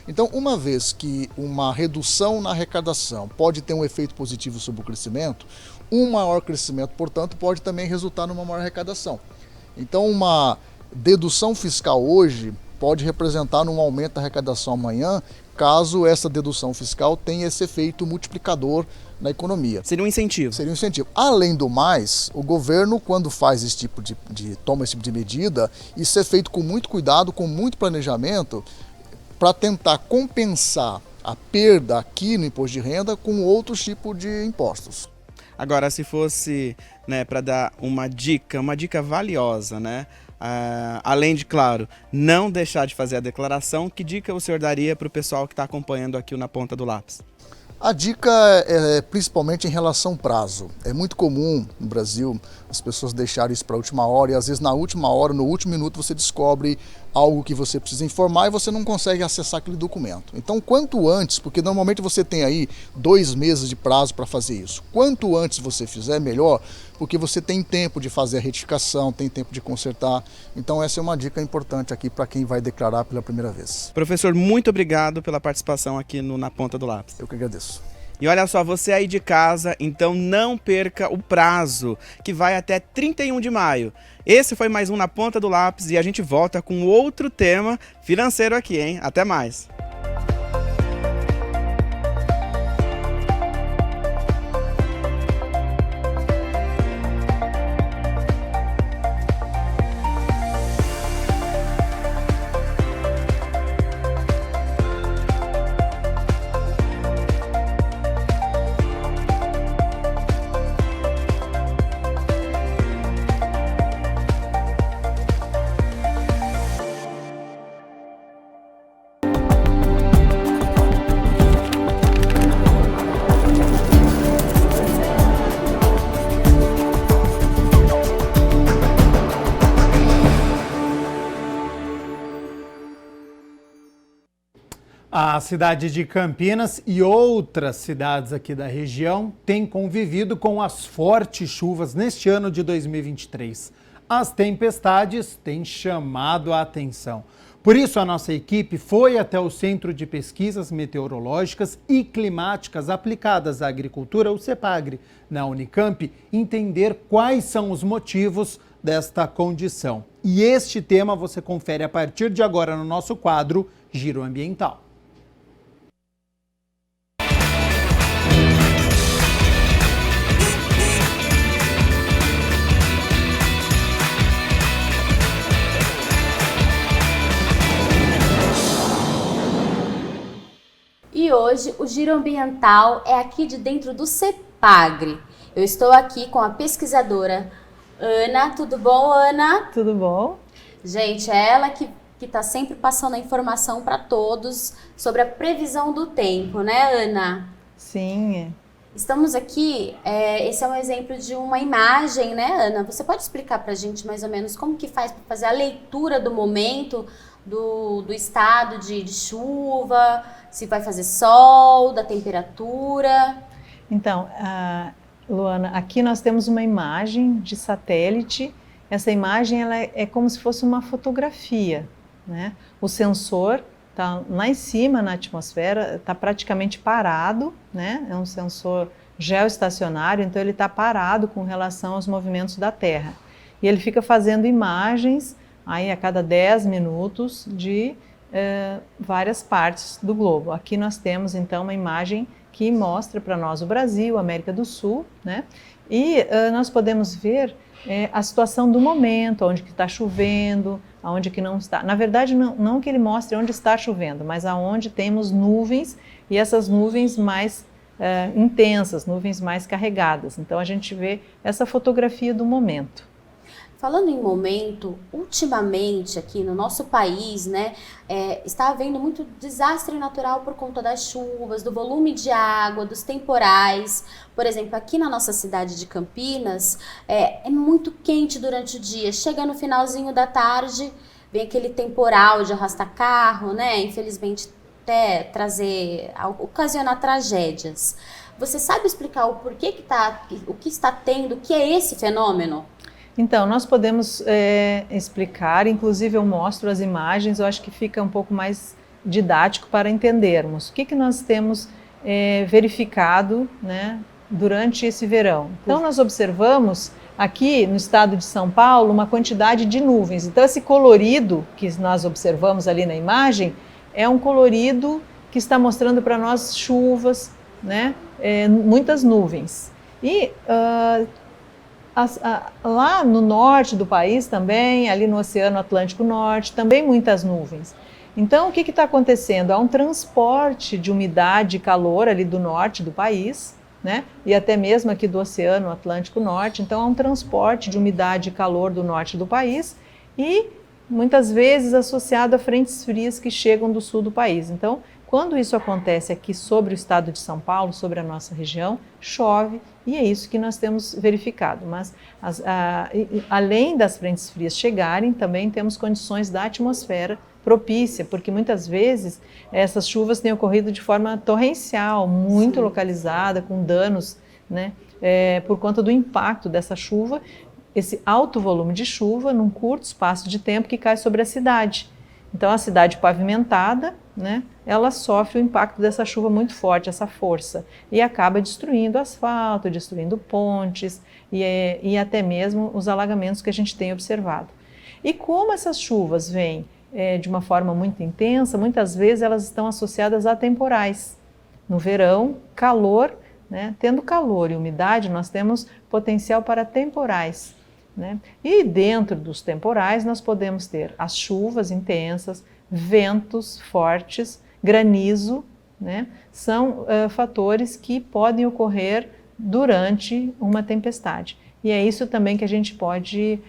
Então, uma vez que uma redução na arrecadação pode ter um efeito positivo sobre o crescimento, um maior crescimento, portanto, pode também resultar numa maior arrecadação. Então, uma dedução fiscal hoje pode representar um aumento da arrecadação amanhã, caso essa dedução fiscal tenha esse efeito multiplicador na economia. Seria um incentivo. Seria um incentivo. Além do mais, o governo, quando faz esse tipo toma esse tipo de medida, isso é feito com muito cuidado, com muito planejamento, para tentar compensar a perda aqui no imposto de renda com outros tipos de impostos. Agora, se fosse, né, para dar uma dica valiosa, né? Além de, claro, não deixar de fazer a declaração, que dica o senhor daria para o pessoal que está acompanhando aqui Na Ponta do Lápis? A dica é principalmente em relação ao prazo. É muito comum no Brasil as pessoas deixarem isso para a última hora e às vezes na última hora, no último minuto, você descobre algo que você precisa informar e você não consegue acessar aquele documento. Então, quanto antes, porque normalmente você tem aí 2 meses de prazo para fazer isso. Quanto antes você fizer, melhor, porque você tem tempo de fazer a retificação, tem tempo de consertar. Então, essa é uma dica importante aqui para quem vai declarar pela primeira vez. Professor, muito obrigado pela participação aqui no Na Ponta do Lápis. Eu que agradeço. E olha só, você aí de casa, então não perca o prazo, que vai até 31 de maio. Esse foi mais um Na Ponta do Lápis e a gente volta com outro tema financeiro aqui, hein? Até mais! A cidade de Campinas e outras cidades aqui da região têm convivido com as fortes chuvas neste ano de 2023. As tempestades têm chamado a atenção. Por isso, a nossa equipe foi até o Centro de Pesquisas Meteorológicas e Climáticas Aplicadas à Agricultura, o CEPAGRE, na Unicamp, entender quais são os motivos desta condição. E este tema você confere a partir de agora no nosso quadro Giro Ambiental. E hoje o Giro Ambiental é aqui de dentro do CEPAGRE. Eu estou aqui com a pesquisadora Ana. Tudo bom, Ana? Tudo bom. Gente, é ela que está sempre passando a informação para todos sobre a previsão do tempo, né, Ana? Sim. Estamos aqui, esse é um exemplo de uma imagem, né, Ana? Você pode explicar para a gente mais ou menos como que faz para fazer a leitura do momento, do estado de chuva, se vai fazer sol, da temperatura? Então, Luana, aqui nós temos uma imagem de satélite. Essa imagem ela é como se fosse uma fotografia, né? O sensor está lá em cima na atmosfera, está praticamente parado, né? É um sensor geoestacionário, então ele está parado com relação aos movimentos da Terra. E ele fica fazendo imagens aí a cada 10 minutos de várias partes do globo. Aqui nós temos então uma imagem que mostra para nós o Brasil, a América do Sul, né? E nós podemos ver a situação do momento, onde que está chovendo, aonde que não está. Na verdade, não que ele mostre onde está chovendo, mas aonde temos nuvens e essas nuvens mais intensas, nuvens mais carregadas. Então a gente vê essa fotografia do momento. Falando em momento, ultimamente aqui no nosso país, né, está havendo muito desastre natural por conta das chuvas, do volume de água, dos temporais. Por exemplo, aqui na nossa cidade de Campinas, é muito quente durante o dia. Chega no finalzinho da tarde, vem aquele temporal de arrastar carro, né, infelizmente até ocasionar tragédias. Você sabe explicar o porquê o que está tendo, o que é esse fenômeno? Então, nós podemos explicar, inclusive eu mostro as imagens, eu acho que fica um pouco mais didático para entendermos. O que nós temos verificado, né, durante esse verão? Então, nós observamos aqui no estado de São Paulo uma quantidade de nuvens. Então, esse colorido que nós observamos ali na imagem é um colorido que está mostrando para nós chuvas, né, muitas nuvens. E lá no norte do país também, ali no Oceano Atlântico Norte, também muitas nuvens. Então, o que está acontecendo? Há um transporte de umidade e calor ali do norte do país, né? E até mesmo aqui do Oceano Atlântico Norte. Então, há um transporte de umidade e calor do norte do país e muitas vezes associado a frentes frias que chegam do sul do país. Então, quando isso acontece aqui sobre o estado de São Paulo, sobre a nossa região, chove e é isso que nós temos verificado. Mas, além das frentes frias chegarem, também temos condições da atmosfera propícia, porque muitas vezes essas chuvas têm ocorrido de forma torrencial, muito localizada, com danos, né, por conta do impacto dessa chuva, esse alto volume de chuva num curto espaço de tempo que cai sobre a cidade. Então a cidade pavimentada, né, ela sofre o impacto dessa chuva muito forte, essa força, e acaba destruindo asfalto, destruindo pontes e até mesmo os alagamentos que a gente tem observado. E como essas chuvas vêm de uma forma muito intensa, muitas vezes elas estão associadas a temporais. No verão, calor, né? Tendo calor e umidade, nós temos potencial para temporais, né? E dentro dos temporais nós podemos ter as chuvas intensas, ventos fortes, granizo, né? São fatores que podem ocorrer durante uma tempestade. E é isso também que a gente pode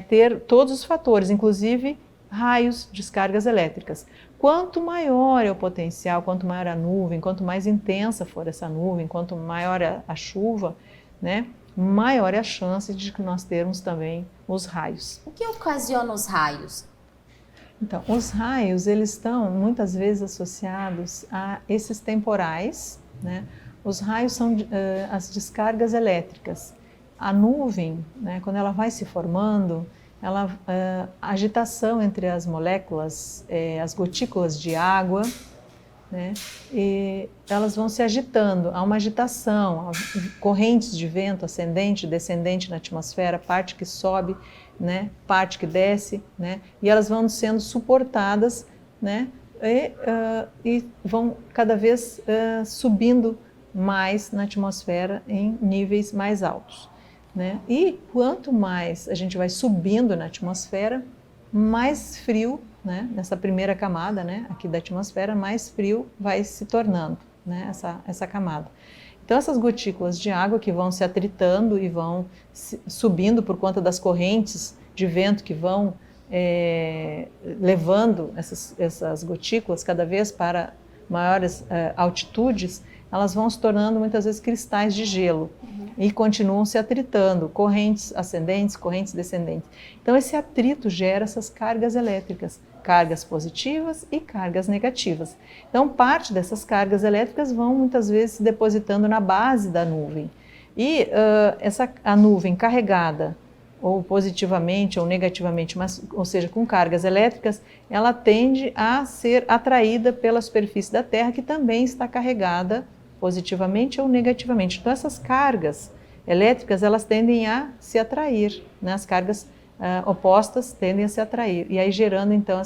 ter todos os fatores, inclusive raios, descargas elétricas. Quanto maior é o potencial, quanto maior a nuvem, quanto mais intensa for essa nuvem, quanto maior a chuva, né, maior é a chance de que nós termos também os raios. O que ocasiona os raios? Então, os raios, eles estão muitas vezes associados a esses temporais, né? Os raios são as descargas elétricas. A nuvem, né, quando ela vai se formando, a agitação entre as moléculas, as gotículas de água, né, e elas vão se agitando, há uma agitação, correntes de vento ascendente e descendente na atmosfera, parte que sobe, né, parte que desce, né, e elas vão sendo suportadas, né, e vão cada vez subindo mais na atmosfera em níveis mais altos. Né? E quanto mais a gente vai subindo na atmosfera, mais frio, né? Nessa primeira camada, né, aqui da atmosfera, mais frio vai se tornando, né, essa camada. Então essas gotículas de água que vão se atritando e vão subindo por conta das correntes de vento que vão levando essas gotículas cada vez para maiores altitudes, elas vão se tornando muitas vezes cristais de gelo e continuam se atritando, correntes ascendentes, correntes descendentes. Então esse atrito gera essas cargas elétricas, cargas positivas e cargas negativas. Então parte dessas cargas elétricas vão muitas vezes se depositando na base da nuvem. E a nuvem carregada, ou positivamente ou negativamente, ou seja, com cargas elétricas, ela tende a ser atraída pela superfície da Terra, que também está carregada positivamente ou negativamente. Então essas cargas elétricas, elas tendem a se atrair, né? As cargas opostas tendem a se atrair, e aí gerando então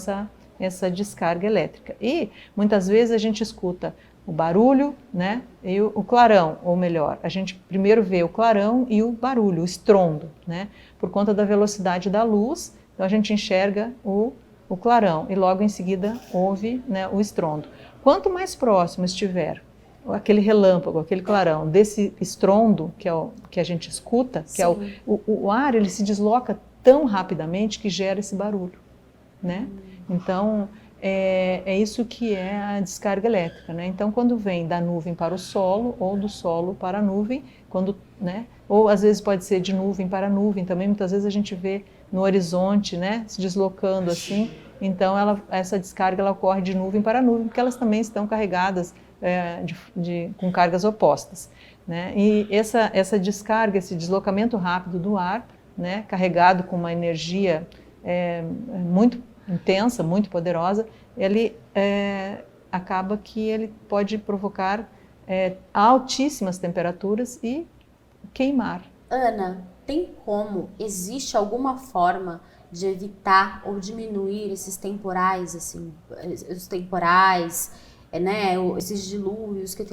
essa descarga elétrica. E muitas vezes a gente escuta o barulho, né, e o clarão, ou melhor, a gente primeiro vê o clarão e o barulho, o estrondo, né, por conta da velocidade da luz, então a gente enxerga o clarão e logo em seguida ouve, né, o estrondo. Quanto mais próximo estiver aquele relâmpago, aquele clarão, desse estrondo que é o que a gente escuta, que é o ar, ele se desloca tão rapidamente que gera esse barulho, né? Então é isso que é a descarga elétrica, né? Então quando vem da nuvem para o solo ou do solo para a nuvem, né? Ou às vezes pode ser de nuvem para nuvem também, muitas vezes a gente vê no horizonte, né, se deslocando assim. Então essa descarga ela ocorre de nuvem para nuvem, porque elas também estão carregadas com cargas opostas, né? E essa descarga, esse deslocamento rápido do ar, né, carregado com uma energia muito intensa, muito poderosa, ele acaba que ele pode provocar altíssimas temperaturas e queimar. Ana, existe alguma forma de evitar ou diminuir esses temporais, assim, os temporais, né, esses dilúvios que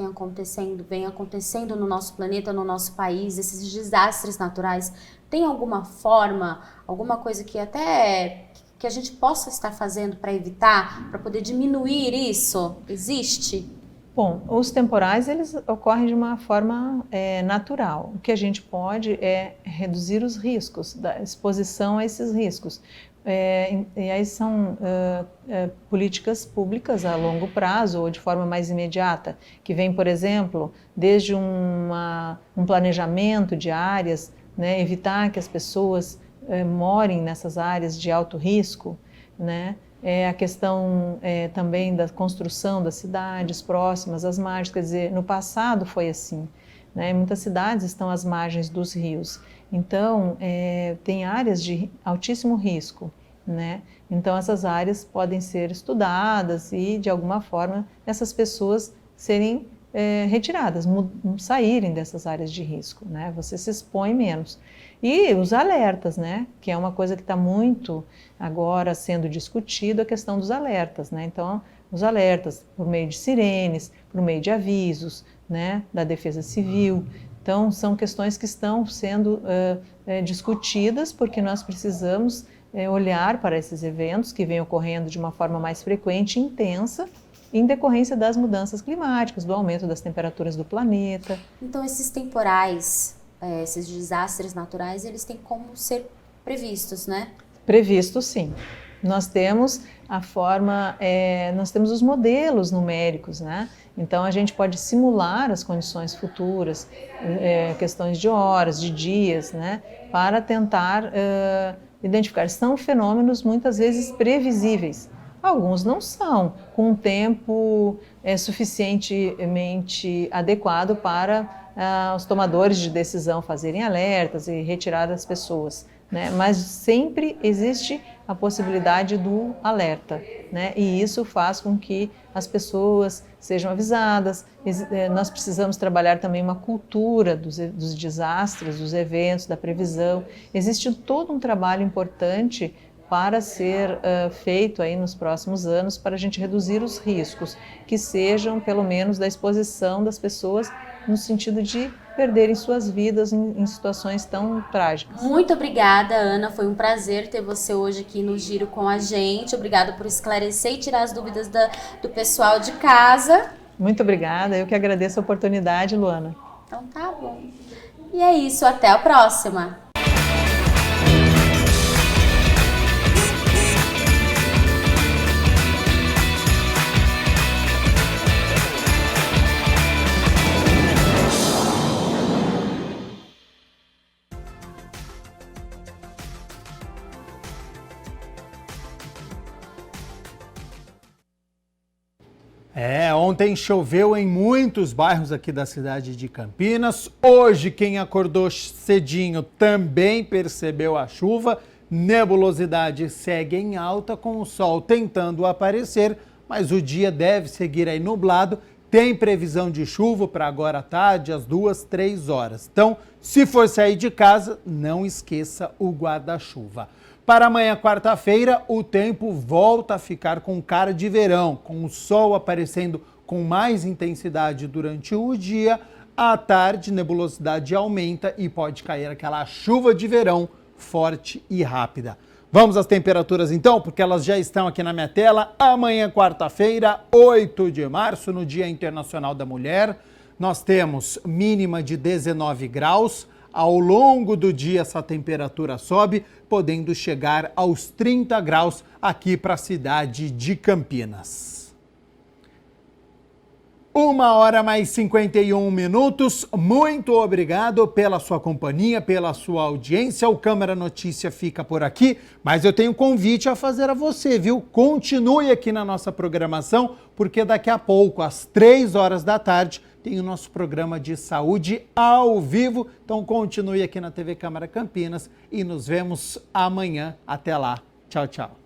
vem acontecendo no nosso planeta, no nosso país, esses desastres naturais? Tem alguma forma, alguma coisa que até que a gente possa estar fazendo para evitar, para poder diminuir isso? Existe? Bom, os temporais, eles ocorrem de uma forma natural. O que a gente pode é reduzir os riscos, da exposição a esses riscos. E aí são políticas públicas a longo prazo ou de forma mais imediata, que vem, por exemplo, desde um planejamento de áreas, né, evitar que as pessoas morem nessas áreas de alto risco, né? A questão também da construção das cidades próximas às margens, quer dizer, no passado foi assim, né? Muitas cidades estão às margens dos rios, então tem áreas de altíssimo risco, né? Então essas áreas podem ser estudadas e de alguma forma essas pessoas serem retiradas, saírem dessas áreas de risco, né? Você se expõe menos. E os alertas, né? Que é uma coisa que está muito agora sendo discutido, a questão dos alertas, né? Então, os alertas por meio de sirenes, por meio de avisos, né? Da Defesa Civil. Então, são questões que estão sendo discutidas porque nós precisamos olhar para esses eventos que vêm ocorrendo de uma forma mais frequente e intensa, em decorrência das mudanças climáticas, do aumento das temperaturas do planeta. Então, esses temporais, esses desastres naturais, eles têm como ser previstos, né? Previstos, sim. Nós temos nós temos os modelos numéricos, né? Então, a gente pode simular as condições futuras, questões de horas, de dias, né? Para tentar identificar. São fenômenos muitas vezes previsíveis. Alguns não são, com um tempo suficientemente adequado para os tomadores de decisão fazerem alertas e retirar as pessoas, né? Mas sempre existe a possibilidade do alerta, né? E isso faz com que as pessoas sejam avisadas. Nós precisamos trabalhar também uma cultura dos desastres, dos eventos, da previsão. Existe todo um trabalho importante para ser feito aí nos próximos anos para a gente reduzir os riscos, que sejam pelo menos da exposição das pessoas no sentido de perderem suas vidas em situações tão trágicas. Muito obrigada, Ana, foi um prazer ter você hoje aqui no Giro com a gente. Obrigada por esclarecer e tirar as dúvidas do pessoal de casa. Muito obrigada, eu que agradeço a oportunidade, Luana. Então tá bom. E é isso, até a próxima. Ontem choveu em muitos bairros aqui da cidade de Campinas. Hoje, quem acordou cedinho também percebeu a chuva. Nebulosidade segue em alta, com o sol tentando aparecer, mas o dia deve seguir aí nublado. Tem previsão de chuva para agora à tarde, às 2, 3 horas. Então, se for sair de casa, não esqueça o guarda-chuva. Para amanhã, quarta-feira, o tempo volta a ficar com cara de verão, com o sol aparecendo com mais intensidade durante o dia. À tarde, nebulosidade aumenta e pode cair aquela chuva de verão forte e rápida. Vamos às temperaturas então, porque elas já estão aqui na minha tela. Amanhã, quarta-feira, 8 de março, no Dia Internacional da Mulher, nós temos mínima de 19 graus. Ao longo do dia, essa temperatura sobe, podendo chegar aos 30 graus aqui para a cidade de Campinas. 1h mais 51. Muito obrigado pela sua companhia, pela sua audiência. O Câmara Notícia fica por aqui, mas eu tenho um convite a fazer a você, viu? Continue aqui na nossa programação, porque daqui a pouco, às 3 horas da tarde, tem o nosso programa de saúde ao vivo. Então continue aqui na TV Câmara Campinas e nos vemos amanhã. Até lá. Tchau, tchau.